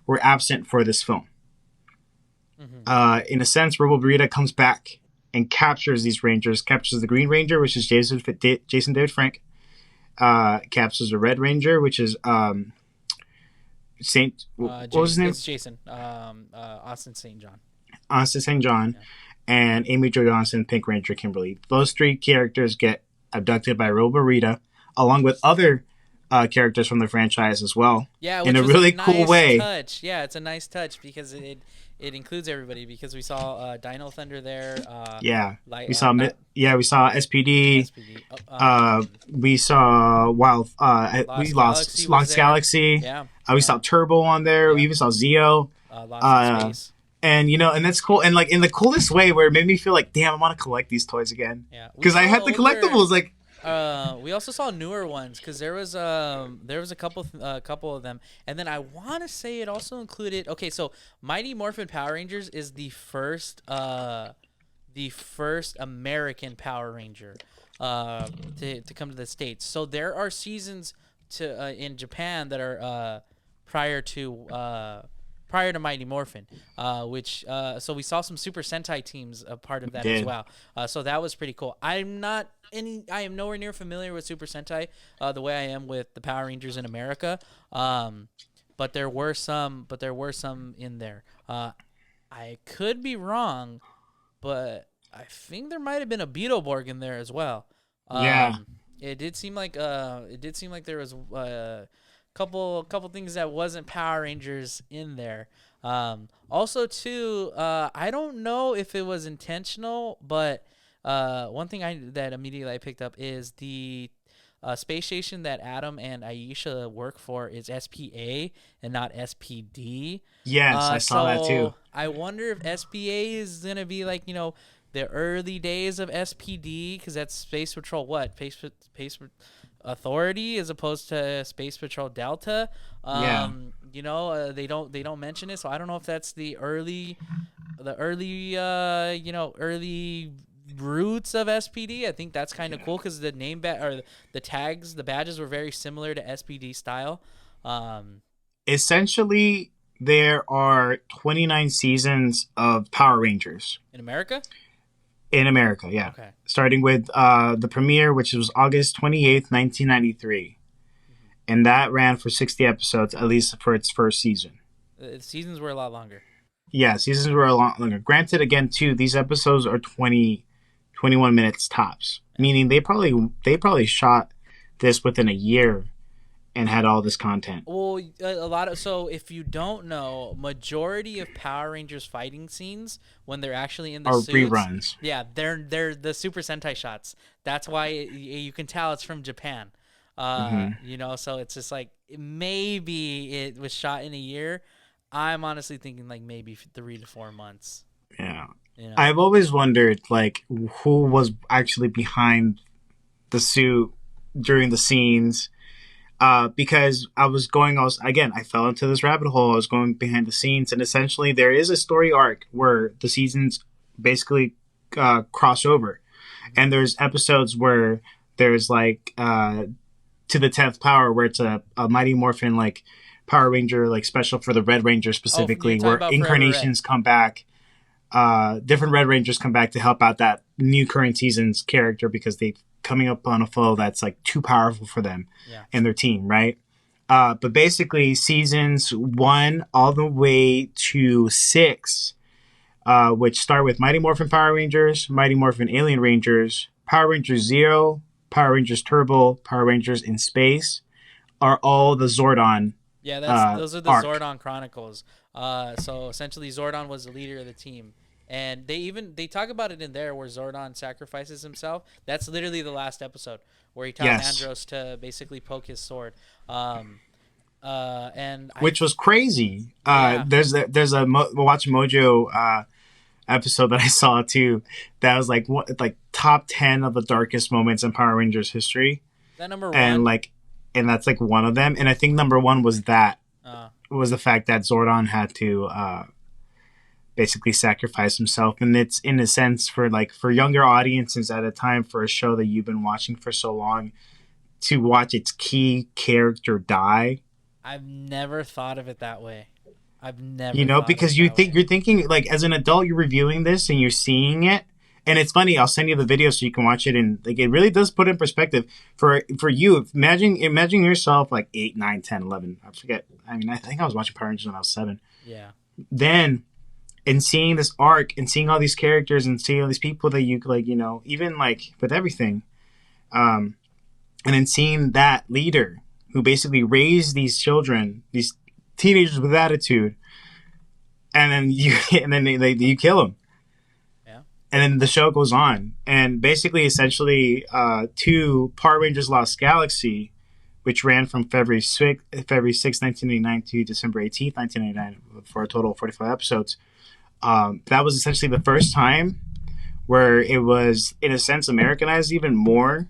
were absent for this film. In a sense, Robo Burrito comes back and captures these Rangers, captures the Green Ranger, which is Jason David Frank, captures the Red Ranger, which is what was his name? It's Jason. Austin St. John. Austin St. John, and Amy Jo Johnson, Pink Ranger Kimberly. Those three characters get abducted by Robo Rita, along with other characters from the franchise as well. Yeah, in a really cool way. Touch. Yeah, it's a nice touch because it includes everybody because we saw Dino Thunder there. We saw SPD. We saw Lost Galaxy. Yeah. We saw Turbo on there. Yeah. We even saw Zeo. Lost in Space. And and that's cool. And like in the coolest way, where it made me feel like, damn, I want to collect these toys again. Yeah. Because I had the collectibles. Like, we also saw newer ones because there was a couple of them, and then I want to say it also included. Okay, so Mighty Morphin Power Rangers is the first American Power Ranger to come to the States. So there are seasons in Japan that are prior to Mighty Morphin, which so we saw some Super Sentai teams a part of that as well. So that was pretty cool. I am nowhere near familiar with Super Sentai the way I am with the Power Rangers in America. But there were some in there. I could be wrong, but I think there might have been a Beetleborg in there as well. It did seem like there was couple things that wasn't Power Rangers in there. Also too, I don't know if it was intentional, but one thing that immediately I picked up is the space station that Adam and Aisha work for is SPA and not SPD. Yes, I saw that too. So I wonder if SPA is gonna be like the early days of SPD, because that's Space Patrol Space Authority as opposed to Space Patrol Delta. Yeah. They don't mention it, so I don't know if that's the early roots of SPD. I think that's kind of cool because the or the tags, the badges were very similar to SPD style. Um, Essentially, there are 29 seasons of Power Rangers in America. in America. Yeah, Okay. starting with the premiere, which was August 28th, 1993, and that ran for 60 episodes, at least for its first season. The seasons were a lot longer. Yeah, seasons were a lot longer. Granted, again, too, these episodes are 21 minutes tops, meaning they probably shot this within a year and had all this content. Well, a lot of so if you don't know, majority of Power Rangers fighting scenes when they're actually in the Or suits, reruns. yeah, they're the Super Sentai shots. That's why you can tell it's from Japan. So it's just like maybe it was shot in a year. I'm honestly thinking like maybe 3 to 4 months. Yeah. You know, I've always wondered, like, who was actually behind the suit during the scenes. Because I fell into this rabbit hole. I was going behind the scenes, and essentially there is a story arc where the seasons basically cross over. And there's episodes where there's like to the 10th power, where it's a Mighty Morphin like Power Ranger, like special for the Red Ranger specifically, where incarnations come back. Different Red Rangers come back to help out that new current season's character because they coming up on a foe that's like too powerful for them and their team, right? But basically, seasons 1 all the way to 6, which start with Mighty Morphin Power Rangers, Mighty Morphin Alien Rangers, Power Rangers Zero, Power Rangers Turbo, Power Rangers in Space, are all the Zordon. Yeah, those are the arc. Zordon Chronicles. So essentially, Zordon was the leader of the team, and they talk about it in there where Zordon sacrifices himself. That's literally the last episode where he tells Andros to basically poke his sword. Which was crazy. There's a Watch Mojo episode that I saw too that was like top 10 of the darkest moments in Power Rangers history. That number one, and that's like one of them. And I think number one was was the fact that Zordon had to basically sacrifice himself. And it's in a sense for younger audiences at a time, for a show that you've been watching for so long, to watch its key character die. I've never thought of it that way. I've never because you're thinking like, as an adult, you're reviewing this and you're seeing it. And it's funny, I'll send you the video so you can watch it, and like it really does put in perspective for you. Imagine yourself like 8, 9, 10, 11. I forget. I mean, I think I was watching Power Rangers when I was 7. Yeah. Then, and seeing this arc and seeing all these characters and seeing all these people that you like, even like with everything, and then seeing that leader who basically raised these children, these teenagers with attitude, and then you kill them. And then the show goes on, and basically, essentially, to Power Rangers Lost Galaxy, which ran from February 6th, 1989 to December 18th, 1999, for a total of 45 episodes. That was essentially the first time where it was, in a sense, Americanized even more,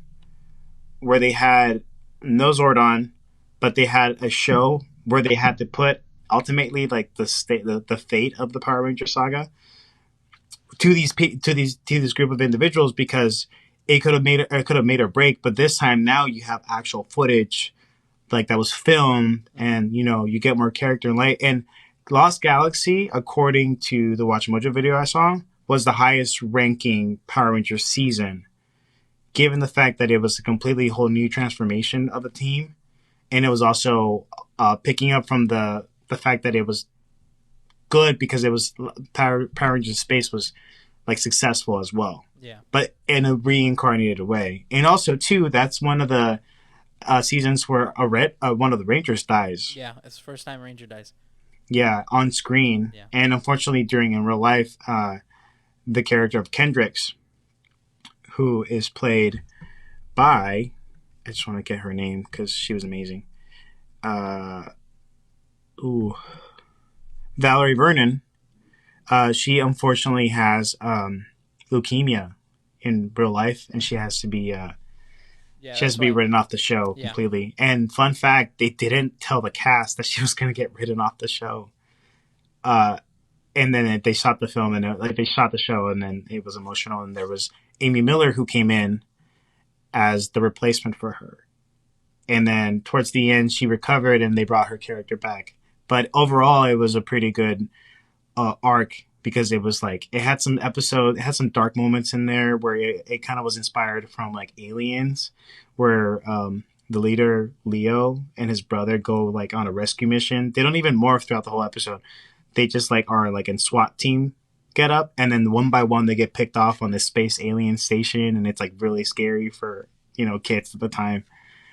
where they had no Zordon, but they had a show where they had to put, ultimately, like the fate of the Power Ranger saga to this group of individuals, because it could have made or break. But this time, now you have actual footage like that was filmed, and you get more character and light. And Lost Galaxy, according to the Watch Mojo video I saw, was the highest ranking Power Rangers season, given the fact that it was a completely whole new transformation of the team, and it was also picking up from the fact that it was good because it was Power Rangers Space was like successful as well. Yeah. But in a reincarnated way. And also too, that's one of the seasons where one of the Rangers dies. Yeah, it's the first time Ranger dies. Yeah, on screen. Yeah. And unfortunately, in real life, the character of Kendricks, who is played by I just want to get her name because she was amazing. Uh, ooh, Valerie Vernon. She unfortunately has leukemia in real life, and Yeah, she has that's to be why. written off the show Yeah, completely. And fun fact, they didn't tell the cast that she was going to get written off the show. Uh, and then they shot the film, and like they shot the show, and then it was emotional. And there was Amy Miller who came in as the replacement for her. And then towards the end, she recovered, and they brought her character back. But overall, it was a pretty good arc because it was like it had some dark moments in there where it kind of was inspired from like Aliens, where the leader Leo and his brother go like on a rescue mission. They don't even morph throughout the whole episode. They just like are like in SWAT team get up, and then one by one they get picked off on this space alien station, and it's like really scary for kids at the time.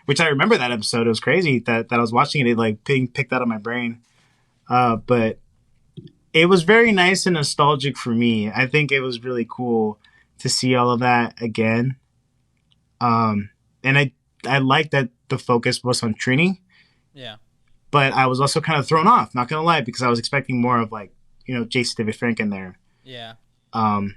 Which I remember that episode. It was crazy that I was watching it like being picked out of my brain. But it was very nice and nostalgic for me. I think it was really cool to see all of that again. And I like that the focus was on Trini, yeah, but I was also kind of thrown off. Not gonna lie, because I was expecting more of like Jason David Frank in there. yeah. Um,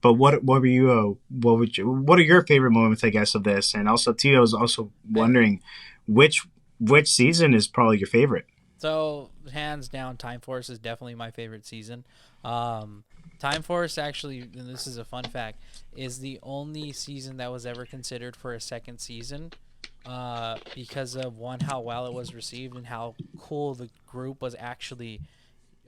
but what were you? What are your favorite moments? I guess of this, and also too, I was also I wondering which which season is probably your favorite. So hands down, Time Force is definitely my favorite season. Um, Time Force actually, and this is a fun fact, is the only season that was ever considered for a second season. Because of one, how well it was received and how cool the group was actually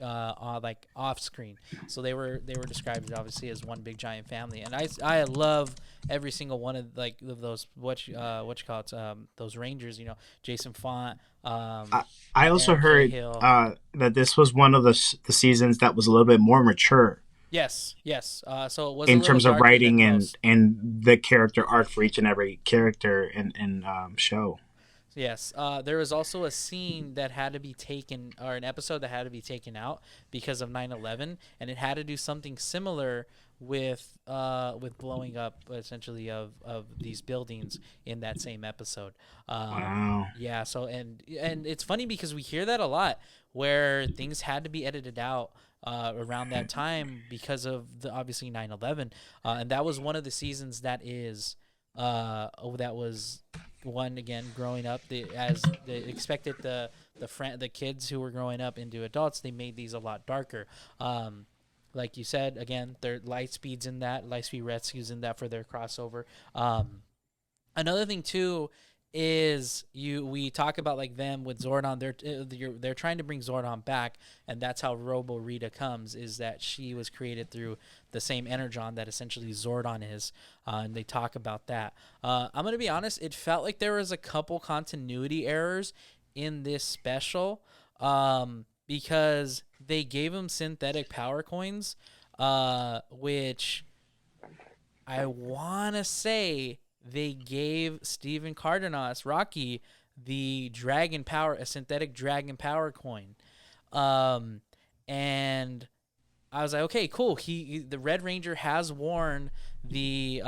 on like off screen. So they were described obviously as one big giant family, and I love every single one of like of those what you call it those Rangers. Jason Font, I, I also Aaron heard Cahill. that this was one of the seasons that was a little bit more mature Yes, yes. So it was a in little terms of darker than writing most. and the character arc for each and every character in show. Yes, there was also a scene that had to be taken, or an episode that had to be taken out because of 9/11, and it had to do something similar with blowing up essentially of these buildings in that same episode. Wow. Yeah, so and it's funny because we hear that a lot where things had to be edited out around that time because of the obviously 9/11, and that was one of the seasons that was one again growing up as they expected the kids who were growing up into adults, they made these a lot darker. Like you said, again, their light speed rescues in that for their crossover. Another thing too is we talk about like them with Zordon. They're trying to bring Zordon back, and that's how Robo Rita comes. Is that she was created through the same energon that essentially Zordon is, and they talk about that. I'm gonna be honest. It felt like there was a couple continuity errors in this special, because they gave him synthetic power coins, which I want to say they gave Steven Cardenas, Rocky, a synthetic dragon power coin. Um, and I was like, okay, cool. The Red Ranger has worn the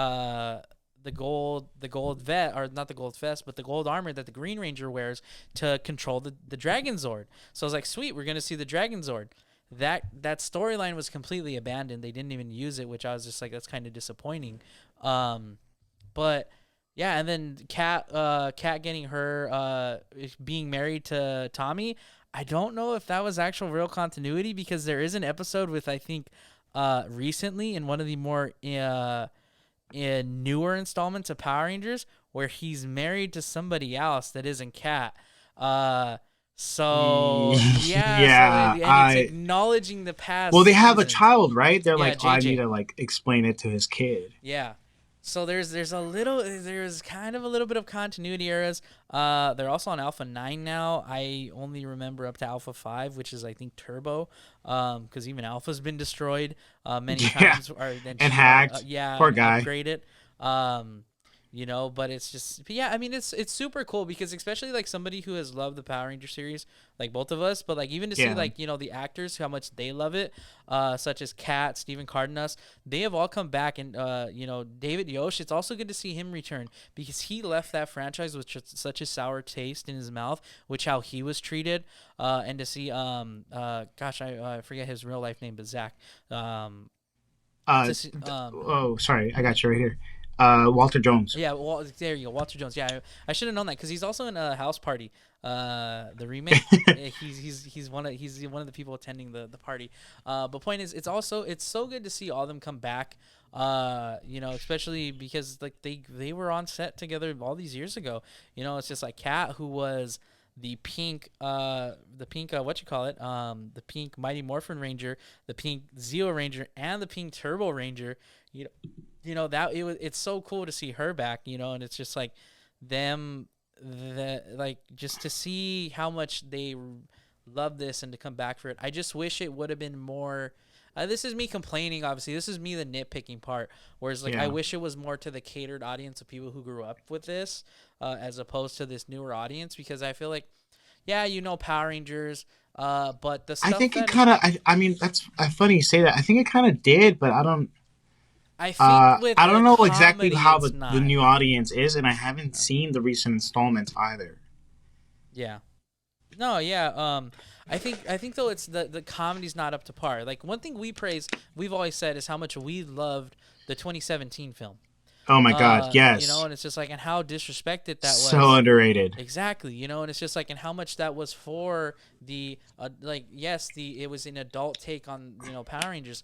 gold vest, or not the gold vest, but the gold armor that the Green Ranger wears to control the Dragon Zord. So I was like, sweet, we're gonna see the Dragon Zord. That storyline was completely abandoned. They didn't even use it, which I was just like, that's kind of disappointing. Um, but yeah, and then Kat getting her being married to Tommy. I don't know if that was actual real continuity because there is an episode with I think recently in one of the more in newer installments of Power Rangers where he's married to somebody else that isn't Kat. Uh, so yeah, Yeah, and it's I acknowledging the well, past they have a seasons. child, right? They're Yeah, like, oh, I need JJ. to like explain it to his kid. Yeah. So there's kind of a little bit of continuity errors. They're also on Alpha 9 now. I only remember up to Alpha 5, which is I think Turbo. Because even Alpha's been destroyed many Yeah, times, or then and hacked. yeah, Poor and guy. upgraded. Um, But but yeah, I mean, it's super cool because especially like somebody who has loved the Power Ranger series, like both of us, but like even to see Yeah. like the actors how much they love it, such as Kat, Stephen Cardenas, they have all come back, and David Yosh. It's also good to see him return because he left that franchise with such a sour taste in his mouth, which how he was treated, and to see gosh, I forget his real life name, but Zach, Uh, to see, oh, sorry, I got you right here. Walter Jones. yeah, well, there you go, Walter Jones. Yeah, I should have known that because he's also in a House Party, the remake. He's one of the people attending the party. But point is, it's so good to see all of them come back. Especially because like they were on set together all these years ago. It's just like Kat, who was the pink what you call it, the pink Mighty Morphin Ranger, the pink Zeo Ranger, and the pink Turbo Ranger. You know, that it's so cool to see her back. And it's just like them, like just to see how much they love this and to come back for it. I just wish it would have been more. This is me complaining, obviously. This is me the nitpicking part. Whereas, like, I Yeah. wish it was more to the catered audience of people who grew up with this, as opposed to this newer audience. Because I feel like, yeah, Power Rangers, but the I stuff think it that kind of. I mean, that's funny you say that. I think it kind of did, but I don't. I think with I the don't know exactly comedy, how it's the not. new audience is, and I haven't No. seen the recent installments either. Yeah. No, yeah. I think though it's the comedy's not up to par. Like one thing we've always said is how much we loved the 2017 film. Oh my god, yes, And it's just like and how disrespected that so was. underrated. Exactly, and it's just like and how much that was for the like yes, it was an adult take on, Power Rangers.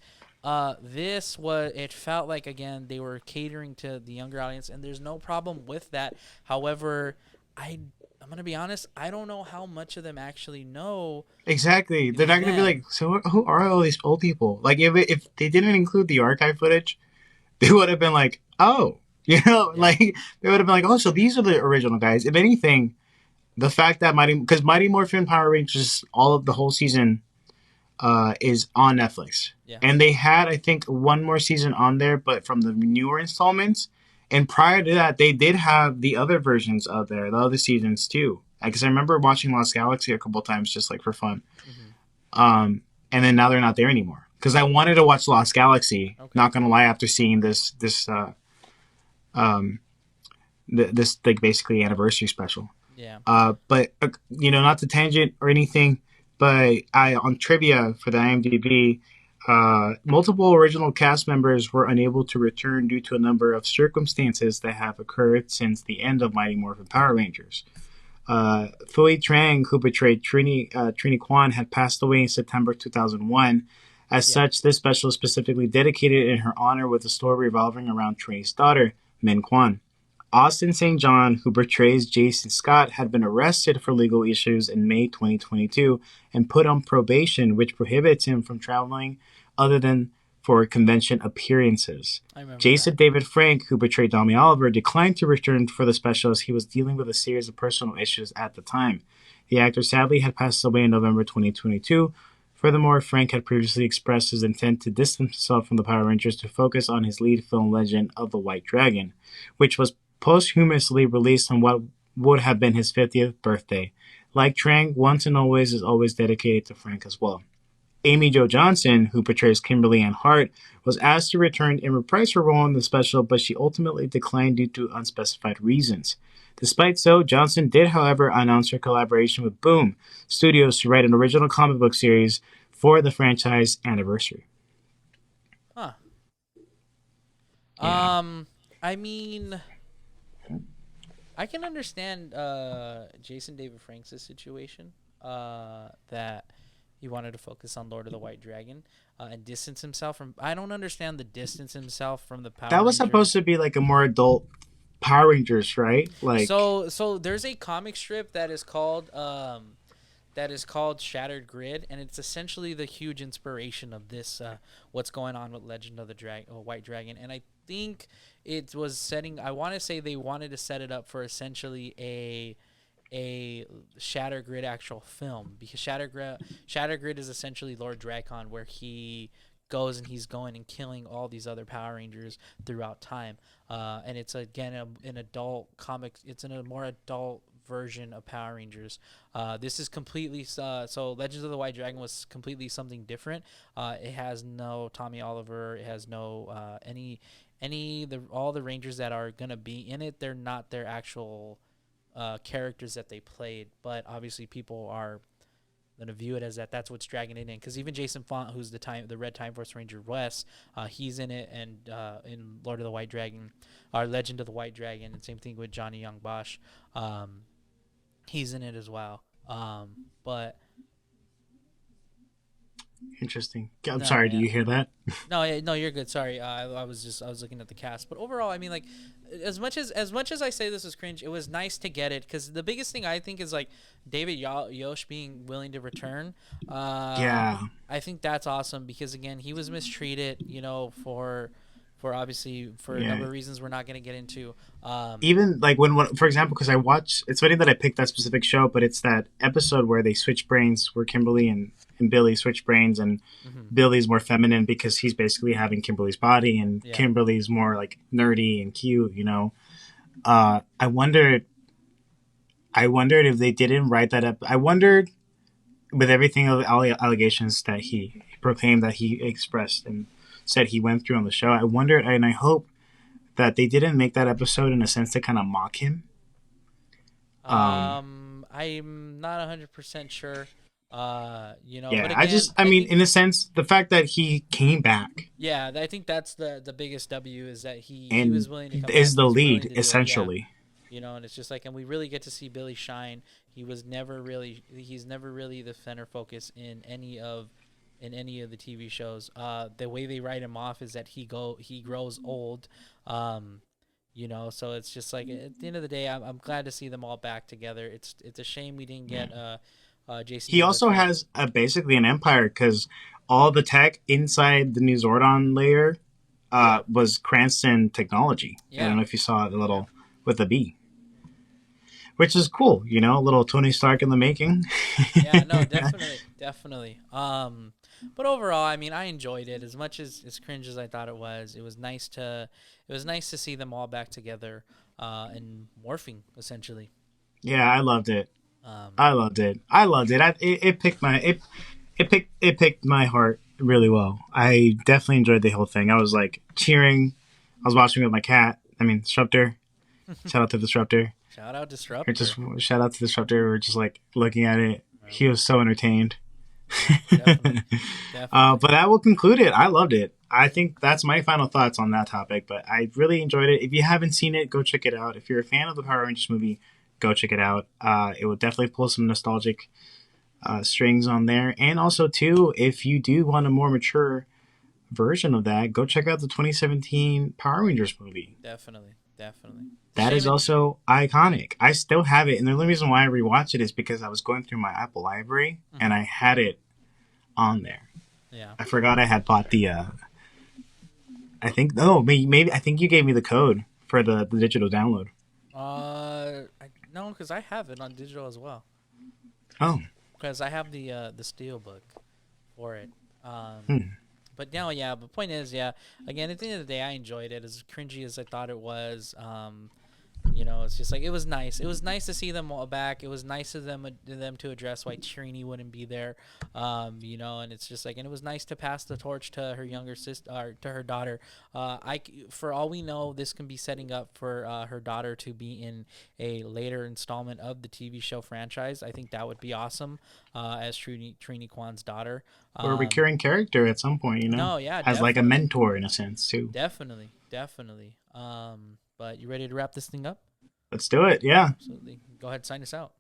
This was it felt like again they were catering to the younger audience and there's no problem with that. However, I I'm gonna be honest. I don't know how much of them actually know Exactly. They're not gonna be like, them. so who are all these old people? Like, if they didn't include the archive footage, they would have been like, oh, Yeah, like they would have been like, oh, so these are the original guys. If anything, the fact that Mighty Morphin Power Rangers, all of the whole season, is on Netflix, yeah, and they had I think one more season on there, but from the newer installments. And prior to that, they did have the other versions of there, the other seasons too. Because I remember watching Lost Galaxy a couple times just like for fun. hmm And then now they're not there anymore. Because I wanted to watch Lost Galaxy. okay, Not gonna lie, after seeing um, this like basically anniversary special. yeah, But not to tangent or anything, but I on trivia for the IMDb, multiple original cast members were unable to return due to a number of circumstances that have occurred since the end of Mighty Morphin Power Rangers. Thuy Trang, who portrayed Trini Kwan, had passed away in September 2001. As yeah, such, this special is specifically dedicated in her honor with a story revolving around Trini's daughter, Min Kwan. Austin St. John, who portrays Jason Scott, had been arrested for legal issues in May 2022 and put on probation, which prohibits him from traveling other than for convention appearances. I remember that. Jason David Frank, who portrayed Tommy Oliver, declined to return for the special as he was dealing with a series of personal issues at the time. The actor sadly had passed away in November 2022. Furthermore, Frank had previously expressed his intent to distance himself from the Power Rangers to focus on his lead film Legend of the White Dragon, which was posthumously released on what would have been his 50th birthday. Like Trang, Once and Always is always dedicated to Frank as well. Amy Jo Johnson, who portrays Kimberly Ann Hart, was asked to return and reprise her role in the special, but she ultimately declined due to unspecified reasons. Despite so, Johnson did, however, announce her collaboration with Boom Studios to write an original comic book series for the franchise anniversary. Huh. Yeah. I mean, I can understand Jason David Franks' situation. That he wanted to focus on Lord of the White Dragon, and distance himself from. I don't understand the distance himself from the Power That was supposed Rangers. to be like a more adult Power Rangers, right? Like, So there's a comic strip that is called Shattered Grid, and it's essentially the huge inspiration of this what's going on with Legend of the White Dragon. And I think it was setting. I want to say they wanted to set it up for essentially a Shattered Grid actual film because Shattered Grid is essentially Lord Dracon, where he goes and he's going and killing all these other Power Rangers throughout time. And it's again an adult comic. It's in a more adult version of Power Rangers. This is completely so. Legends of the White Dragon was completely something different. It has no Tommy Oliver. It has no all the Rangers that are gonna be in it. They're not their actual characters that they played, but obviously people are gonna view it as that. That's what's dragging it in. Because even Jason Font, who's the Red Time Force Ranger West, he's in it, and in Lord of the White Dragon, or Legend of the White Dragon, and same thing with Johnny Young Bosch. He's in it as well. But Interesting. I'm no, sorry. Do yeah. you hear that? No, you're good. Sorry, I was looking at the cast, but overall, I mean, like, as much as I say this is cringe, it was nice to get it because the biggest thing I think is like David Yosh being willing to return. Yeah. I think that's awesome because again, he was mistreated, for obviously for a Yeah. number of reasons we're not gonna get into. Even like when for example, because I watch, it's funny that I picked that specific show, but it's that episode where they switch brains, where Kimberly and Billy switch brains, and Mhm. Billy's more feminine because he's basically having Kimberly's body, and Yeah. Kimberly's more like nerdy and cute, you know. I wondered if they didn't write that up. I wondered, with everything of all the allegations that he proclaimed, that he expressed and said he went through on the show, I wondered, and I hope that they didn't make that episode in a sense to kind of mock him. I'm not 100% sure. But Yeah, again, I I mean, think in a sense, the fact that he came back yeah, I think that's the biggest W is that he and was willing to come back. is He the was willing lead to do it. Yeah, essentially. and it's just like, and we really get to see Billy shine. He's never really the center focus in any of the TV shows. The way they write him off is that he grows old. So it's just like at the end of the day, I'm glad to see them all back together. It's a shame we didn't Yeah. get JC He also Miller. has basically an empire because all the tech inside the new Zordon layer Yeah, was Cranston technology. I don't yeah, know if you saw the yeah. little with the B, which is cool. You know, a little Tony Stark in the making. Yeah, no, definitely, definitely. But overall, I mean, I enjoyed it as much as cringe as I thought it was. It was nice to see them all back together, and morphing essentially. Yeah, I loved it. Um, I loved it. I loved it. It picked it picked my heart really well. I definitely enjoyed the whole thing. I was like cheering. I was watching with my cat. I mean, Disruptor. Shout out to Disruptor. Shout out Or just Disruptor. shout out to Disruptor. We're just like looking at it. Um, He was so entertained. yeah, definitely, definitely. But that will conclude it. I loved it. I think that's my final thoughts on that topic. But I really enjoyed it. If you haven't seen it, go check it out. If you're a fan of the Power Rangers movie, go check it out. It will definitely pull some nostalgic strings on there. And also, too, if you do want a more mature version of that, go check out the 2017 Power Rangers movie. Definitely, definitely. That is Shame it. also iconic. I still have it, and the only reason why I rewatched it is because I was going through my Apple library and I had it on there. Yeah. I forgot I had bought the. I think maybe I think you gave me the code for the digital download. No, because I have it on digital as well. Oh, Because I have the steel book for it. hmm. But now, yeah. But point is, yeah. Again, at the end of the day, I enjoyed it as cringy as I thought it was. It's just like it was nice. It was nice to see them all back. It was nice of them to address why Trini wouldn't be there. And it's just like, and it was nice to pass the torch to her younger sister, or to her daughter. For all we know, this can be setting up for her daughter to be in a later installment of the TV show franchise. I think that would be awesome, as Trini Kwan's daughter. Or a recurring character at some point, No, yeah, as like a definitely. mentor in a sense too. Definitely, definitely. But you ready to wrap this thing up? Let's do it. Yeah. Absolutely. Go ahead, sign us out.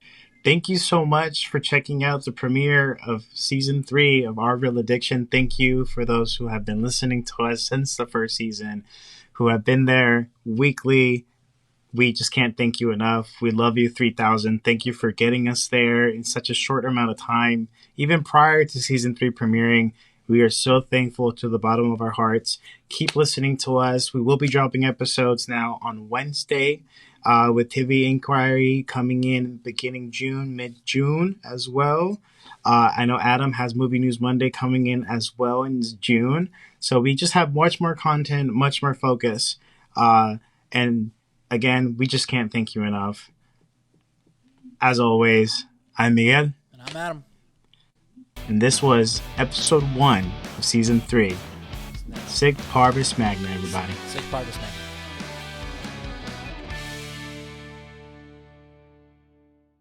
Thank you so much for checking out the premiere of season 3 of Our Real Addiction. Thank you for those who have been listening to us since the first season, who have been there weekly. We just can't thank you enough. We love you 3000. Thank you for getting us there in such a short amount of time. Even prior to season 3 premiering, we are so thankful to the bottom of our hearts. Keep listening to us. We will be dropping episodes now on Wednesday. with TV Inquiry coming in beginning June, mid-June as well. I know Adam has Movie News Monday coming in as well in June. So we just have much more content, much more focus. And again, we just can't thank you enough. As always, I'm Miguel. And I'm Adam. And this was episode 1 of season 3. Sig Parvis Magna, everybody. Sig Parvis Magna.